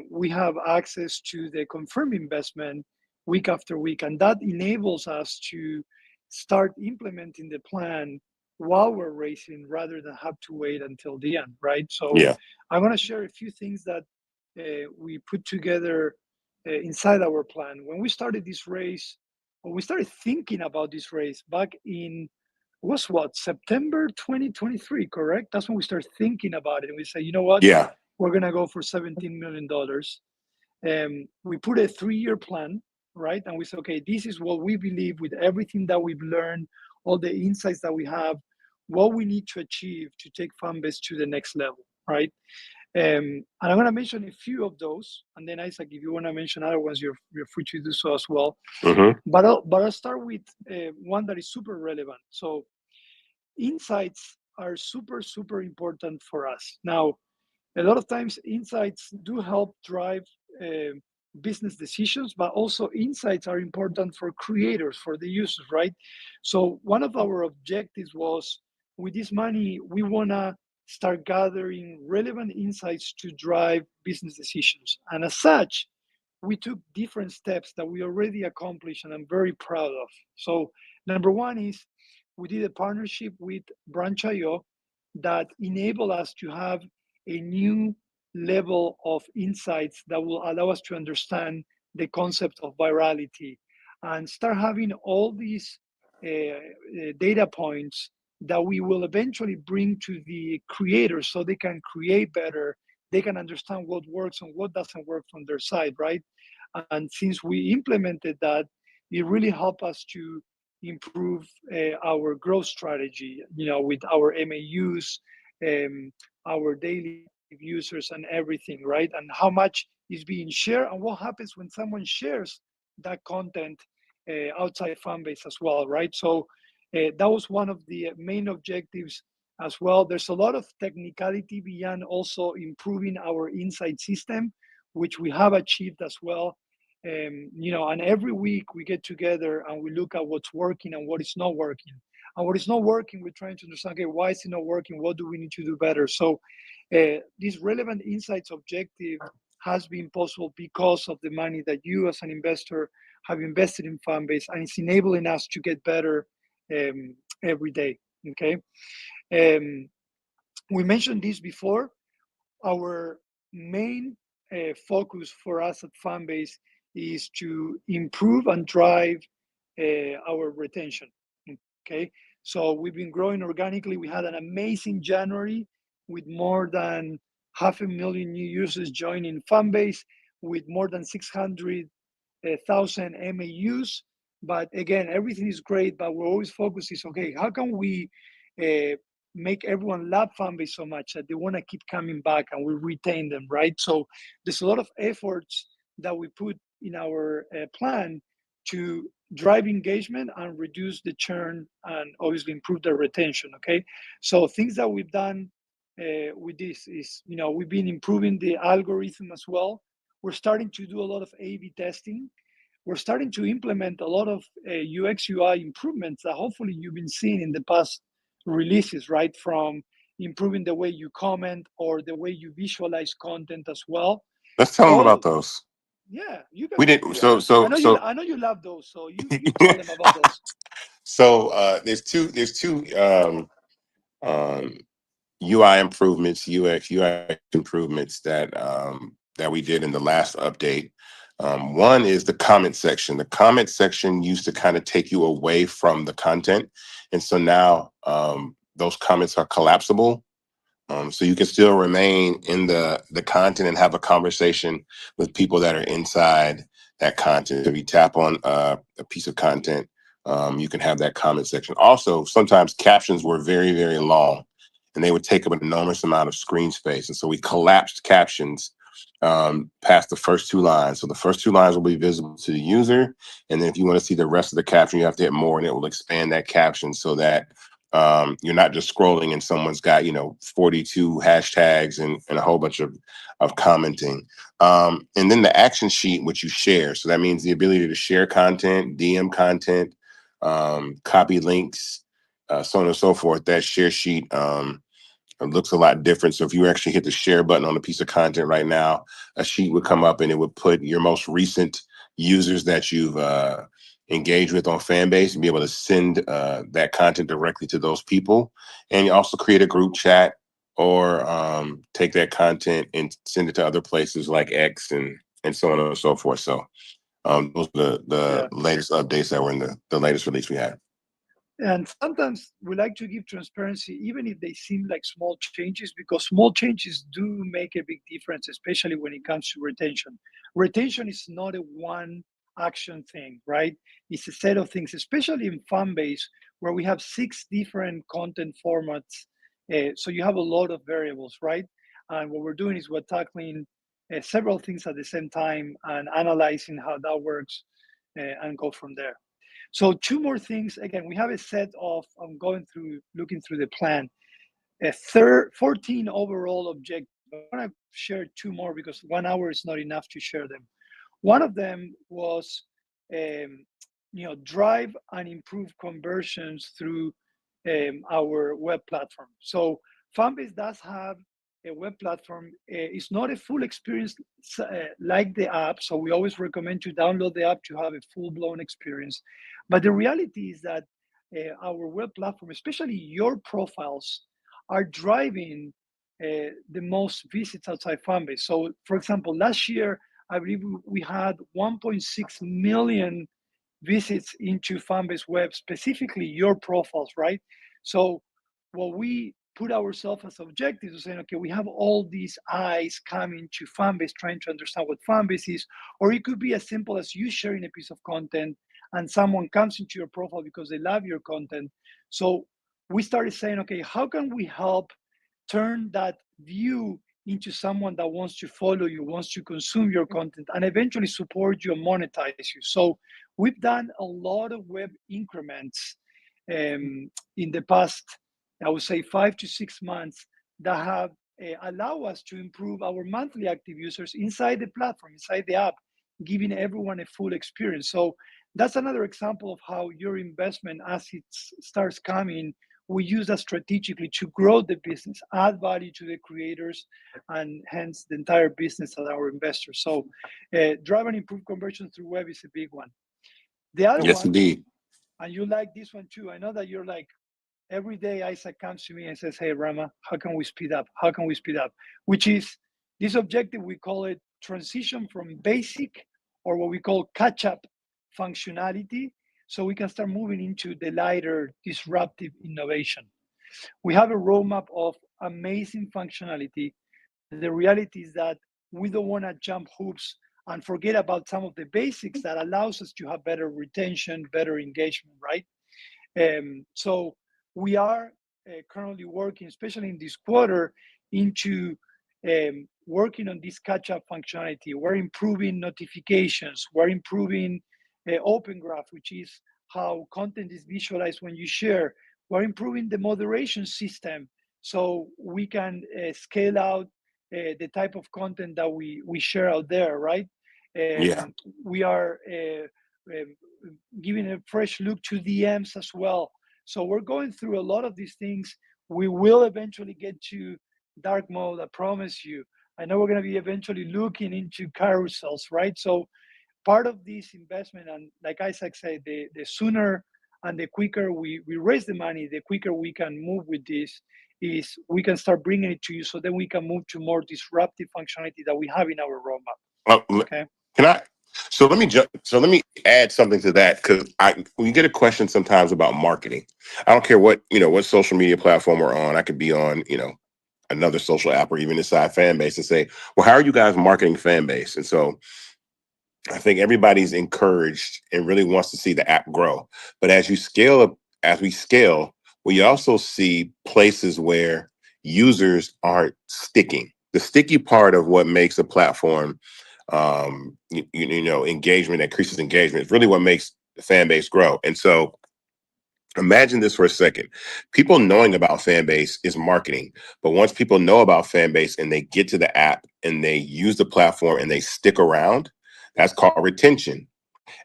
[SPEAKER 1] we have access to the confirmed investment week after week, and that enables us to start implementing the plan while we're raising rather than have to wait until the end, right? So
[SPEAKER 2] Yeah.
[SPEAKER 1] I want to share a few things that we put together inside our plan. When we started this race, when we started thinking about this race back in was what, September 2023, correct? That's when we start thinking about it and we say, you know what,
[SPEAKER 2] Yeah.
[SPEAKER 1] we're gonna go for $17 million. We put a 3-year plan, right? And we say, okay, this is what we believe with everything that we've learned, all the insights that we have, what we need to achieve to take Fanbase to the next level, right? And I'm going to mention a few of those, and then Isaac, if you want to mention other ones, you're free to do so as well.
[SPEAKER 2] Mm-hmm.
[SPEAKER 1] But I'll start with one that is super relevant. So insights are super important for us. Now, a lot of times insights do help drive uh, business decisions, but also insights are important for creators, for the users, right? So one of our objectives was, with this money we want to start gathering relevant insights to drive business decisions, and as such we took different steps that we already accomplished and I'm very proud of. So number one is we did a partnership with Branch.io that enable us to have a new level of insights that will allow us to understand the concept of virality and start having all these data points that we will eventually bring to the creators so they can create better, they can understand what works and what doesn't work from their side, right? And since we implemented that, it really helped us to improve our growth strategy, with our MAUs, our daily active users and everything, right? And how much is being shared and what happens when someone shares that content outside Fanbase as well, right? So that was one of the main objectives as well. There's a lot of technicality beyond also improving our insight system, which we have achieved as well. And every week we get together and we look at what's working and what is not working. And what is not working, we're trying to understand, okay, why is it not working? What do we need to do better? So this relevant insights objective has been possible because of the money that you as an investor have invested in Fanbase, and it's enabling us to get better every day. Okay. Um, we mentioned this before. Our main focus for us at Fanbase is to improve and drive our retention. Okay, so we've been growing organically. We had an amazing January with more than 500,000 new users joining Fanbase, with more than 600,000 MAUs. But again, everything is great, but we're always focused is, okay, how can we uh, make everyone love Fanbase so much that they want to keep coming back and we retain them, right? So there's a lot of efforts that we put in our plan to drive engagement and reduce the churn and obviously improve the retention. Okay, so things that we've done with this is, we've been improving the algorithm as well. We're starting to do a lot of A/B testing. We're starting to implement a lot of UX UI improvements that hopefully you've been seeing in the past releases, right? From improving the way you comment or the way you visualize content as well.
[SPEAKER 2] Let's tell them
[SPEAKER 1] All
[SPEAKER 2] about
[SPEAKER 1] of
[SPEAKER 2] those.
[SPEAKER 1] Yeah, you can.
[SPEAKER 2] We didn't.
[SPEAKER 1] I know you love those, so you tell them about those.
[SPEAKER 2] There's two um, UI improvements, UX UI improvements that we did in the last update. One is the comment section. The comment section used to kind of take you away from the content, and so now those comments are collapsible. So you can still remain in the content and have a conversation with people that are inside that content. If you tap on a piece of content, you can have that comment section. Also, sometimes captions were very long, and they would take up an enormous amount of screen space. And so we collapsed captions past the first two lines. So the first two lines will be visible to the user, and then if you want to see the rest of the caption, you have to hit more, and it will expand that caption so that you're not just scrolling and someone's got 42 hashtags and a whole bunch of commenting. And then the action sheet, which you share, so that means the ability to share content, DM content, copy links, so on and so forth. That share sheet it looks a lot different. So if you actually hit the share button on a piece of content right now, a sheet would come up and it would put your most recent users that you've engaged with on Fanbase and be able to send that content directly to those people. And you also create a group chat or take that content and send it to other places like X and so on and so forth. So those are the
[SPEAKER 1] Yeah.
[SPEAKER 2] latest updates that were in the latest release we had.
[SPEAKER 1] And sometimes we like to give transparency, even if they seem like small changes, because small changes do make a big difference, especially when it comes to retention. Retention is not a one action thing, right? It's a set of things, especially in fan base, where we have six different content formats. So you have a lot of variables, right? And what we're doing is we're tackling several things at the same time and analyzing how that works and go from there. So two more things. Again, we have a set of, I'm going through, looking through the plan, 14 overall objectives. I want to share two more because 1 hour is not enough to share them. One of them was, drive and improve conversions through our web platform. So Fanbase does have a web platform. It's not a full experience like the app, so we always recommend to download the app to have a full-blown experience. But the reality is that our web platform, especially your profiles, are driving the most visits outside Fanbase. So, for example, last year, I believe we had 1.6 million visits into Fanbase web, specifically your profiles, right? So what we put ourselves as objectives is saying, okay, we have all these eyes coming to Fanbase, trying to understand what Fanbase is, or it could be as simple as you sharing a piece of content and someone comes into your profile because they love your content. So we started saying, okay, how can we help turn that view into someone that wants to follow you, wants to consume your content, and eventually support you and monetize you. So we've done a lot of web increments in the past, I would say 5 to 6 months, that have allow us to improve our monthly active users inside the platform, inside the app, giving everyone a full experience. So that's another example of how your investment, as it starts coming, we use that strategically to grow the business, add value to the creators, and hence the entire business of our investors. So, drive and improve conversion through web is a big one. The other
[SPEAKER 2] Yes,
[SPEAKER 1] one,
[SPEAKER 2] indeed.
[SPEAKER 1] and you like this one too. I know that you're like, every day Isaac comes to me and says, "Hey, Rama, how can we speed up? How can we speed up?" Which is this objective. We call it transition from basic, or what we call catch-up functionality, so we can start moving into the lighter disruptive innovation. We have a roadmap of amazing functionality, but the reality is that we don't want to jump hoops and forget about some of the basics that allows us to have better retention, better engagement, right? So we are currently working, especially in this quarter, into working on this catch-up functionality. We're improving notifications. We're improving Open Graph, which is how content is visualized when you share. We're improving the moderation system so we can scale out the type of content that we share out there, right?
[SPEAKER 2] Yeah.
[SPEAKER 1] We are giving a fresh look to DMs as well. So we're going through a lot of these things. We will eventually get to dark mode, I promise you. I know we're going to be eventually looking into carousels, right? So part of this investment, and like Isaac said, the sooner and the quicker we raise the money, the quicker we can move with this, is we can start bringing it to you, so then we can move to more disruptive functionality that we have in our roadmap. Okay.
[SPEAKER 2] Can I? So let me jump. So let me add something to that, because we get a question sometimes about marketing. I don't care what social media platform we're on. I could be on another social app or even inside fan base and say, well, how are you guys marketing fan base? And so I think everybody's encouraged and really wants to see the app grow. But as we scale, we also see places where users aren't sticking. The sticky part of what makes a platform, engagement, increases engagement, is really what makes the fan base grow. And so imagine this for a second. People knowing about fan base is marketing. But once people know about fan base and they get to the app and they use the platform and they stick around, that's called retention.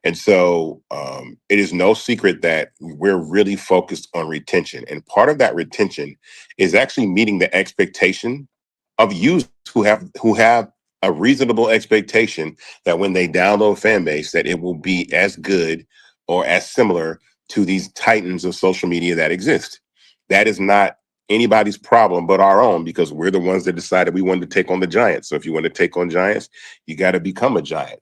[SPEAKER 2] And so it is no secret that we're really focused on retention. And part of that retention is actually meeting the expectation of users who have a reasonable expectation that when they download Fanbase, that it will be as good or as similar to these titans of social media that exist. That is not anybody's problem but our own, because we're the ones that decided we wanted to take on the giants. So if you want to take on giants, you got to become a giant.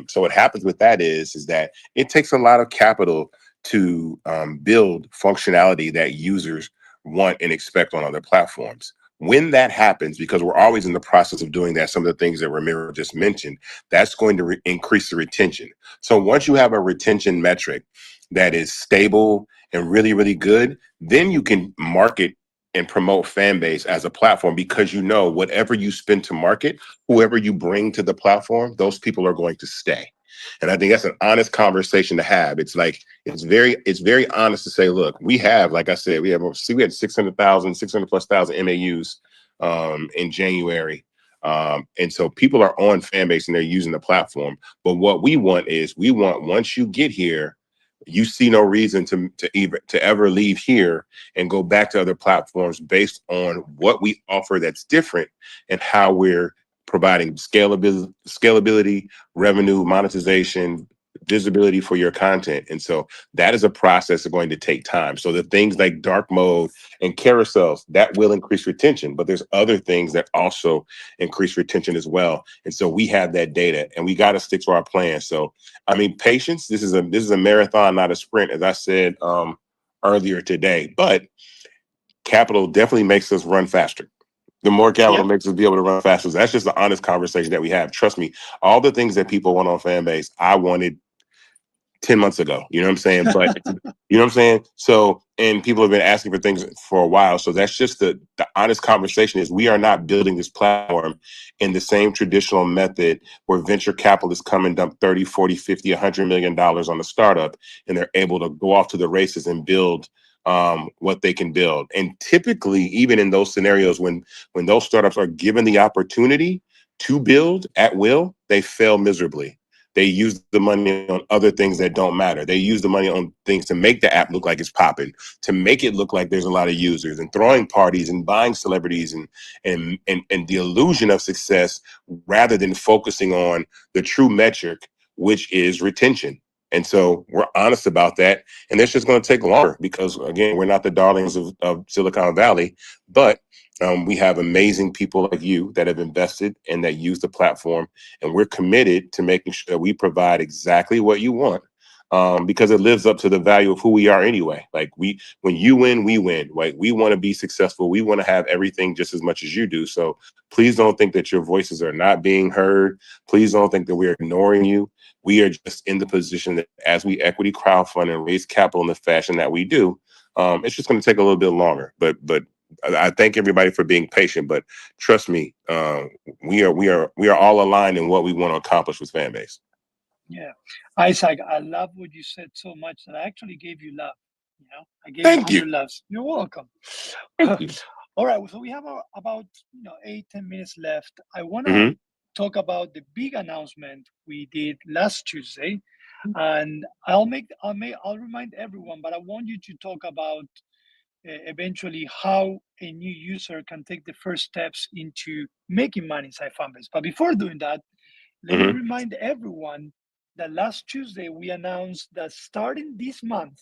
[SPEAKER 2] So what happens with that is that it takes a lot of capital to build functionality that users want and expect on other platforms. When that happens, because we're always in the process of doing that, some of the things that Ramiro just mentioned, that's going to increase the retention. So once you have a retention metric that is stable and really, really good, then you can market and promote fan base as a platform, because you know whatever you spend to market, whoever you bring to the platform, those people are going to stay. And I think that's an honest conversation to have. It's like it's very honest to say, look, we have, like I said, we had 600,000, 600 plus thousand MAUs in January. And so people are on fan base and they're using the platform. But what we want is, we want, once you get here, you see no reason to ever leave here and go back to other platforms, based on what we offer that's different and how we're providing scalability, revenue, monetization, visibility for your content. And so that is a process that's going to take time. So the things like dark mode and carousels, that will increase retention, but there's other things that also increase retention as well. And so we have that data, and we got to stick to our plan. So I mean, patience. This is a marathon, not a sprint, as I said earlier today. But capital definitely makes us run faster. The more capital
[SPEAKER 1] Yeah.
[SPEAKER 2] makes us be able to run faster. So that's just the honest conversation that we have. Trust me, all the things that people want on fan base, I wanted 10 months ago. You know what I'm saying? But you know what I'm saying? So, and people have been asking for things for a while. So that's just the honest conversation, is we are not building this platform in the same traditional method where venture capitalists come and dump 30, 40, 50, $100 million on a startup, and they're able to go off to the races and build what they can build. And typically, even in those scenarios, when those startups are given the opportunity to build at will, they fail miserably. They use the money on other things that don't matter. They use the money on things to make the app look like it's popping, to make it look like there's a lot of users, and throwing parties and buying celebrities, and the illusion of success, rather than focusing on the true metric, which is retention. And so we're honest about that. And it's just going to take longer because, again, we're not the darlings of Silicon Valley, but we have amazing people like you that have invested and that use the platform, and we're committed to making sure that we provide exactly what you want, because it lives up to the value of who we are anyway. Like, when you win, we win. Like, we want to be successful. We want to have everything just as much as you do. So please don't think that your voices are not being heard. Please don't think that we're ignoring you. We are just in the position that, as we equity crowdfund and raise capital in the fashion that we do, it's just going to take a little bit longer. But I thank everybody for being patient. But trust me, we are all aligned in what we want to accomplish with fan base.
[SPEAKER 1] Yeah. Isaac, I love what you said so much that I actually gave you love. I gave you
[SPEAKER 2] Thank you.
[SPEAKER 1] 100 loves. You're welcome.
[SPEAKER 2] Thank you.
[SPEAKER 1] All right. So we have about 8-10 minutes left. I want to
[SPEAKER 2] Hmm.
[SPEAKER 1] talk about the big announcement we did last Tuesday, and I'll remind everyone, but I want you to talk about eventually how a new user can take the first steps into making money inside Fanbase. But before doing that, let me
[SPEAKER 2] Hmm.
[SPEAKER 1] remind everyone that last Tuesday we announced that starting this month,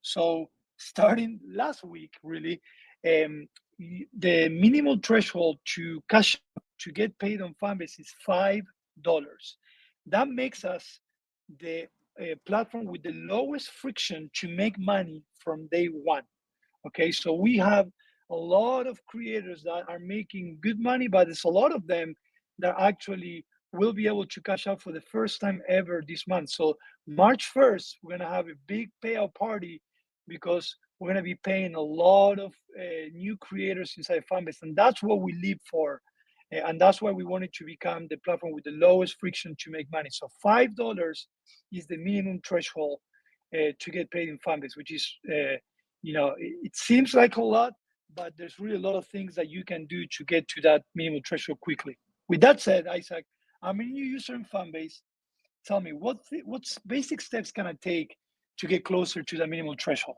[SPEAKER 1] so starting last week, really, the minimal threshold to cash out to get paid on Fanbase is $5. That makes us the platform with the lowest friction to make money from day one. Okay, so we have a lot of creators that are making good money, but there's a lot of them that actually will be able to cash out for the first time ever this month. So March 1st, we're gonna have a big payout party because we're gonna be paying a lot of new creators inside Fanbase, and that's what we live for. And that's why we wanted to become the platform with the lowest friction to make money. So $5 is the minimum threshold to get paid in Fanbase, which is it seems like a lot, but there's really a lot of things that you can do to get to that minimum threshold quickly. With that said, Isaac, I'm a new user in Fanbase. Tell me, what's basic steps can I take to get closer to the minimum threshold?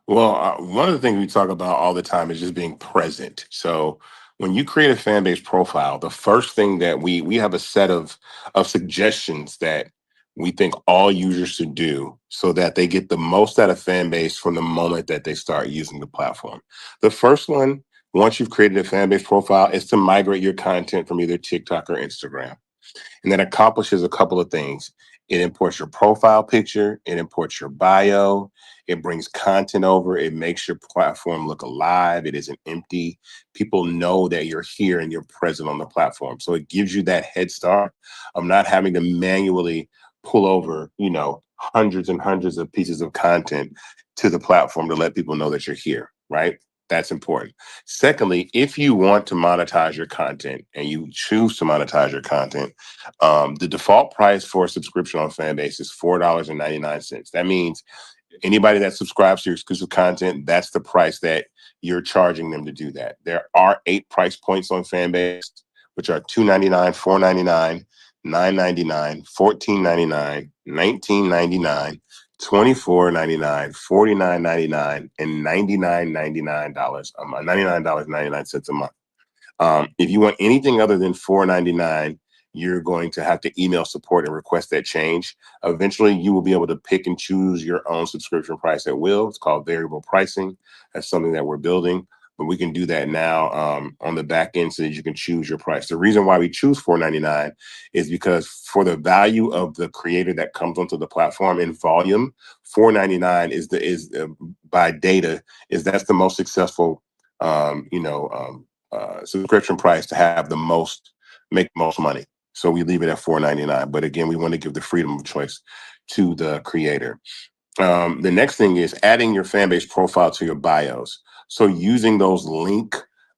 [SPEAKER 2] Well, one of the things we talk about all the time is just being present. So when you create a fan base profile, the first thing that we have a set of suggestions that we think all users should do so that they get the most out of fan base from the moment that they start using the platform. The first one, once you've created a fan base profile, is to migrate your content from either TikTok or Instagram. And that accomplishes a couple of things. It imports your profile picture. It imports your bio. It brings content over. It makes your platform look alive. It isn't empty. People know that you're here and you're present on the platform. So it gives you that head start of not having to manually pull over, hundreds and hundreds of pieces of content to the platform to let people know that you're here, right? That's important. Secondly, if you want to monetize your content and you choose to monetize your content, the default price for a subscription on Fanbase is $4.99. That means anybody that subscribes to your exclusive content, that's the price that you're charging them to do that. There are 8 price points on Fanbase, which are $2.99, $4.99, $9.99, $14.99, $19.99, $24.99, $49.99, and $99.99 a month. $99.99 a month. If you want anything other than $4.99, you're going to have to email support and request that change. Eventually, you will be able to pick and choose your own subscription price at will. It's called variable pricing. That's something that we're building, but we can do that now on the back end so that you can choose your price. The reason why we choose $4.99 is because for the value of the creator that comes onto the platform in volume, $4.99 is by data that's the most successful subscription price to have make most money. So we leave it at $4.99. But again, we want to give the freedom of choice to the creator. The next thing is adding your fan base profile to your bios. So using those link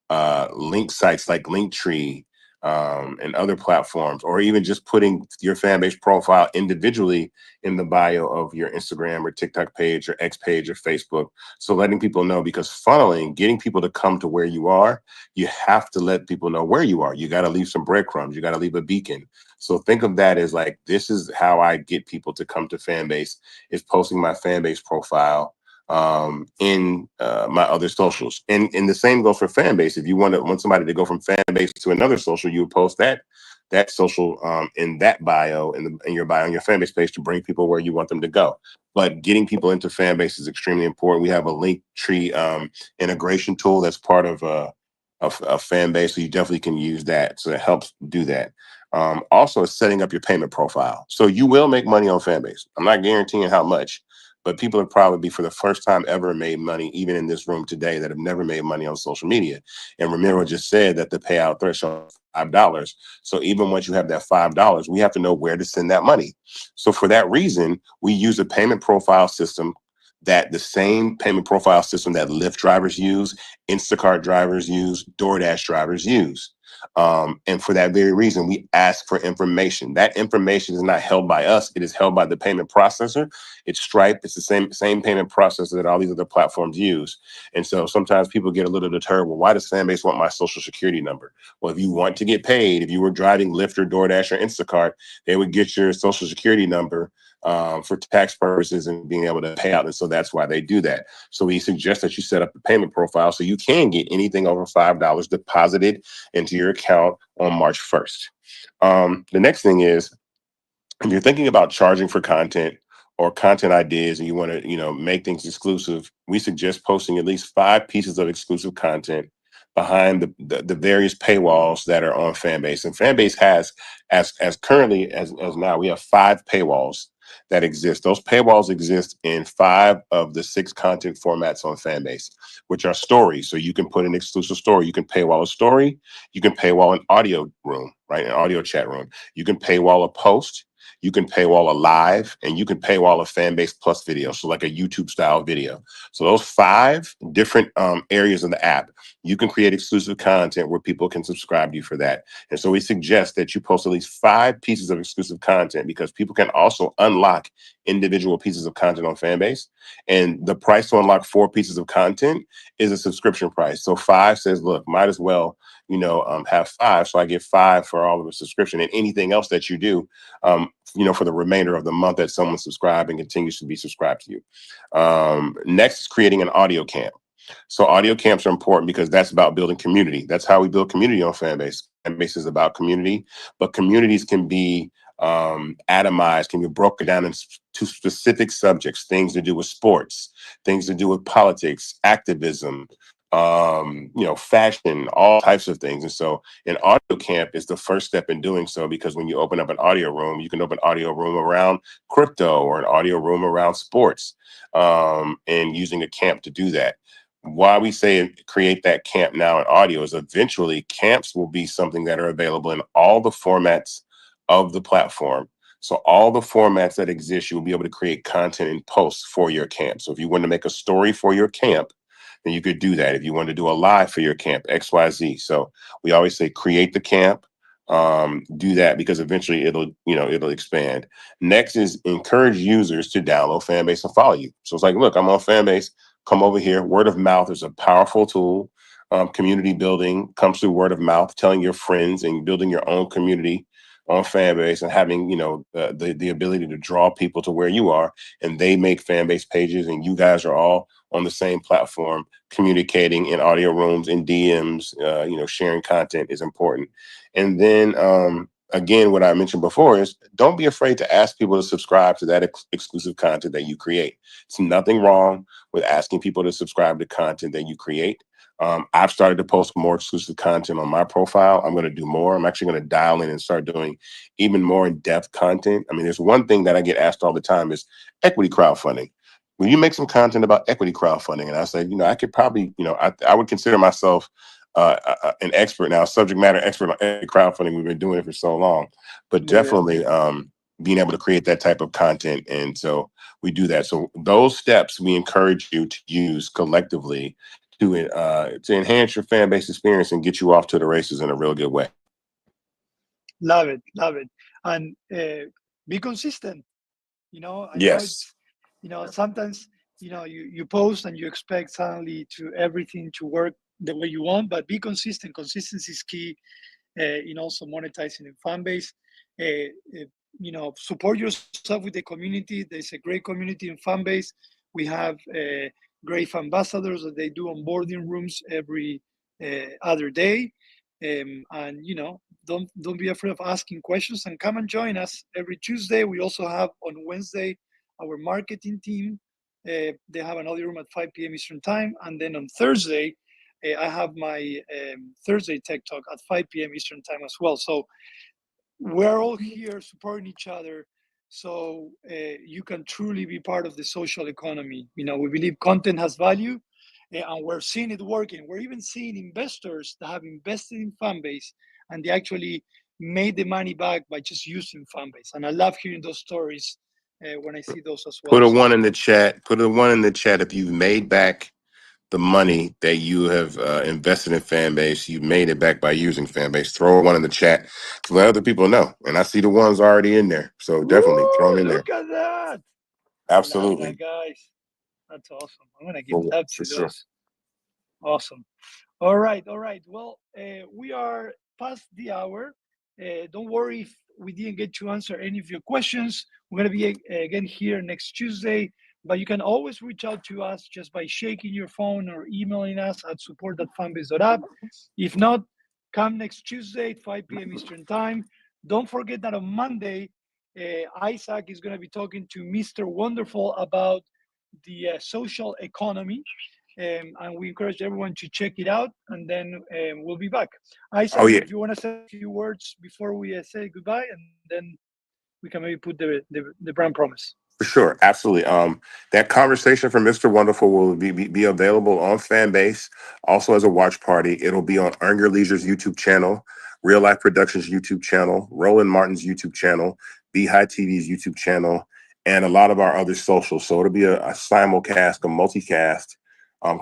[SPEAKER 2] sites like Linktree and other platforms, or even just putting your fan base profile individually in the bio of your Instagram or TikTok page or X page or Facebook. So letting people know, because funneling, getting people to come to where you are, you have to let people know where you are. You got to leave some breadcrumbs. You got to leave a beacon. So think of that as like, this is how I get people to come to Fanbase, is posting my Fanbase profile in my other socials. And the same goes for Fanbase. If you want somebody to go from Fanbase to another social, you would post that social in that bio, in your bio on your Fanbase page, to bring people where you want them to go. But getting people into Fanbase is extremely important. We have a Linktree integration tool that's part of Fanbase, so you definitely can use that. So it helps do that. Also, setting up your payment profile. So you will make money on Fanbase. I'm not guaranteeing how much, but people have probably for the first time ever made money, even in this room today, that have never made money on social media. And Ramiro just said that the payout threshold is $5. So even once you have that $5, we have to know where to send that money. So for that reason, we use a payment profile system, that the same payment profile system that Lyft drivers use, Instacart drivers use, DoorDash drivers use. And for that very reason, we ask for information. That information is not held by us. It is held by the payment processor. It's Stripe. It's the same payment processor that all these other platforms use. And so sometimes people get a little deterred. Well, why does Fanbase want my social security number? Well, if you want to get paid, if you were driving Lyft or DoorDash or Instacart, they would get your social security number for tax purposes and being able to pay out. And so that's why they do that. So we suggest that you set up a payment profile so you can get anything over $5 deposited into your account on March 1st. The next thing is, if you're thinking about charging for content or content ideas and you want to, make things exclusive, we suggest posting at least 5 pieces of exclusive content behind the various paywalls that are on Fanbase. And Fanbase has, as currently as now, we have 5 paywalls that exist. Those paywalls exist in 5 of the 6 content formats on Fanbase, which are stories. So you can put an exclusive story. You can paywall a story. You can paywall an audio room, right? An audio chat room. You can paywall a post. You can paywall a live, and you can paywall a Fanbase Plus video, so like a YouTube style video. So those 5 different areas of the app, you can create exclusive content where people can subscribe to you for that. And so we suggest that you post at least 5 pieces of exclusive content, because people can also unlock individual pieces of content on Fanbase. And the price to unlock 4 pieces of content is a subscription price. So 5 says, look, might as well, have 5. So I get 5 for all of the subscription, and anything else that you do, for the remainder of the month that someone subscribed and continues to be subscribed to you. Next is creating an audio camp. So audio camps are important because that's about building community. That's how we build community on Fanbase. Fanbase is about community, but communities can be atomized, can be broken down into specific subjects, things to do with sports, things to do with politics, activism, fashion, all types of things. And so an audio camp is the first step in doing so, because when you open up an audio room, you can open an audio room around crypto or an audio room around sports, and using a camp to do that. Why we say create that camp now in audio is eventually camps will be something that are available in all the formats of the platform. So all the formats that exist, you will be able to create content and posts for your camp. So if you want to make a story for your camp, then you could do that. If you want to do a live for your camp, XYZ. So we always say create the camp, do that, because eventually it'll expand. Next is encourage users to download Fanbase and follow you. So it's like, look, I'm on Fanbase, come over here. Word of mouth is a powerful tool. Community building comes through word of mouth, telling your friends and building your own community on Fanbase, and having the ability to draw people to where you are, and they make Fanbase pages, and you guys are all on the same platform, communicating in audio rooms, in DMs. Sharing content is important. And then again, what I mentioned before is, don't be afraid to ask people to subscribe to that exclusive content that you create. It's nothing wrong with asking people to subscribe to content that you create. I've started to post more exclusive content on my profile. I'm going to do more. I'm actually going to dial in and start doing even more in-depth content. I mean, there's one thing that I get asked all the time is equity crowdfunding. Will you make some content about equity crowdfunding? And I said, I could probably, I would consider myself an expert now, subject matter expert on equity crowdfunding. We've been doing it for so long, but
[SPEAKER 1] Yeah, yeah.
[SPEAKER 2] definitely being able to create that type of content. And so we do that. So those steps we encourage you to use collectively to enhance your fan base experience and get you off to the races in a real good way.
[SPEAKER 1] Love it, love it. And be consistent. I know
[SPEAKER 2] Yes.
[SPEAKER 1] it's, sometimes, you post and you expect suddenly to everything to work the way you want, but be consistent. Consistency is key in also monetizing in fan base. Support yourself with the community. There's a great community in fan base. We have great ambassadors that they do onboarding rooms every other day. And don't be afraid of asking questions, and come and join us every Tuesday. We also have on Wednesday our marketing team. They have another room at 5 p.m. Eastern time, and then on Thursday I have my Thursday Tech Talk at 5 p.m. Eastern time as well. So we're all here supporting each other, so you can truly be part of the social economy. We believe content has value, and we're seeing it working. We're even seeing investors that have invested in Fanbase, and they actually made the money back by just using Fanbase. And I love hearing those stories when I see those as well.
[SPEAKER 2] Put a
[SPEAKER 1] So
[SPEAKER 2] one in the chat. Put a one in the chat if you've made back the money that you have invested in Fanbase. You made it back by using Fanbase. Throw one in the chat to let other people know. And I see the ones already in there. So definitely throw them
[SPEAKER 1] woo,
[SPEAKER 2] in there.
[SPEAKER 1] look at that. I love that,
[SPEAKER 2] Absolutely.
[SPEAKER 1] guys. That's awesome. I'm gonna give
[SPEAKER 2] For
[SPEAKER 1] love to
[SPEAKER 2] sure.
[SPEAKER 1] those. Awesome. All right, all right. Well, we are past the hour. Don't worry if we didn't get to answer any of your questions. We're going to be again here next Tuesday, but you can always reach out to us just by shaking your phone or emailing us at support@fanbase.app. If not, come next Tuesday at 5 p.m. Eastern Time. Don't forget that on Monday, Isaac is going to be talking to Mr. Wonderful about the social economy, and we encourage everyone to check it out. And then we'll be back.
[SPEAKER 2] Oh
[SPEAKER 1] Isaac,
[SPEAKER 2] yeah.
[SPEAKER 1] if you want to say a few words before we say goodbye, and then we can maybe put the brand promise.
[SPEAKER 2] For sure, absolutely. That conversation from Mr. Wonderful will be available on Fanbase, also as a watch party. It'll be on Earn Your Leisure's YouTube channel, Real Life Productions YouTube channel, Roland Martin's YouTube channel, Beehive TV's YouTube channel, and a lot of our other socials. So it'll be a simulcast, a multicast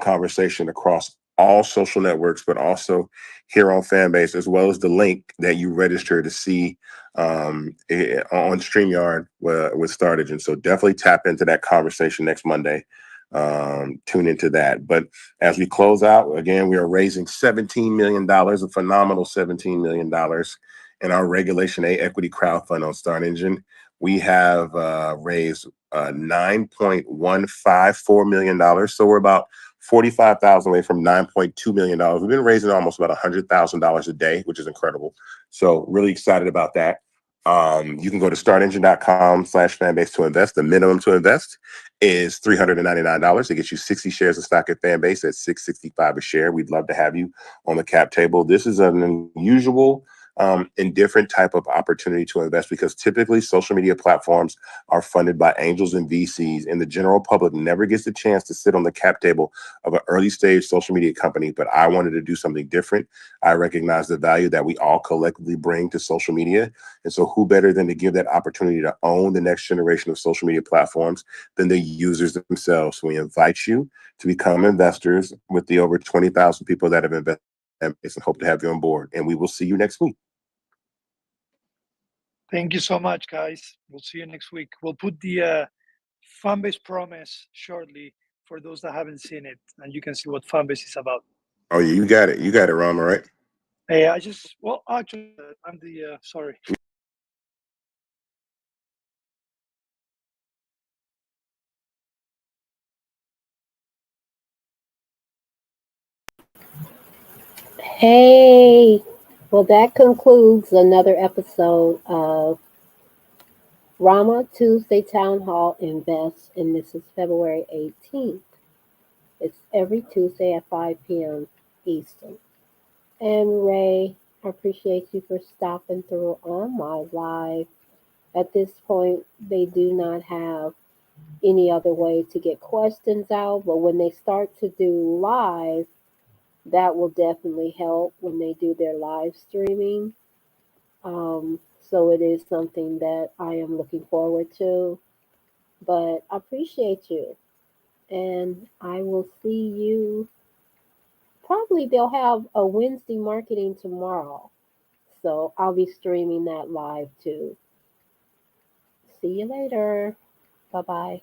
[SPEAKER 2] conversation across all social networks, but also here on Fanbase, as well as the link that you register to see on StreamYard with Startage. And so definitely tap into that conversation next Monday. Tune into that. But as we close out, again, we are raising $17 million, a phenomenal $17 million in our Regulation A equity crowdfund on Start Engine. We have raised $9.154 million. So we're about 45,000 away from $9.2 million. We've been raising almost about $100,000 a day, which is incredible. So really excited about that. You can go to startengine.com/fanbase to invest, the minimum to invest. is $399. It gets you 60 shares of stock at Fanbase at $665 a share. We'd love to have you on the cap table. This is an unusual and different type of opportunity to invest because typically social media platforms are funded by angels and VCs, and the general public never gets the chance to sit on the cap table of an early stage social media company. But I wanted to do something different. I recognize the value that we all collectively bring to social media. And so who better than to give that opportunity to own the next generation of social media platforms than the users themselves? So we invite you to become investors with the over 20,000 people that have invested and hope to have you on board. And we will see you next week.
[SPEAKER 1] Thank you so much, guys. We'll see you next week. We'll put the Fanbase promise shortly for those that haven't seen it, and you can see what Fanbase is about.
[SPEAKER 2] Oh, yeah, you got it. You got it, Rama, right?
[SPEAKER 1] Hey, actually, I'm the sorry.
[SPEAKER 3] Hey, well, that concludes another episode of Rama Tuesday Town Hall Invest, and this is February 18th. It's every Tuesday at 5 p.m. Eastern. And Ray, I appreciate you for stopping through on my live. At this point, they do not have any other way to get questions out, but when they start to do live, that will definitely help when they do their live streaming. So it is something that I am looking forward to. But I appreciate you. And I will see you. Probably they'll have a Wednesday marketing tomorrow. So I'll be streaming that live too. See you later. Bye bye.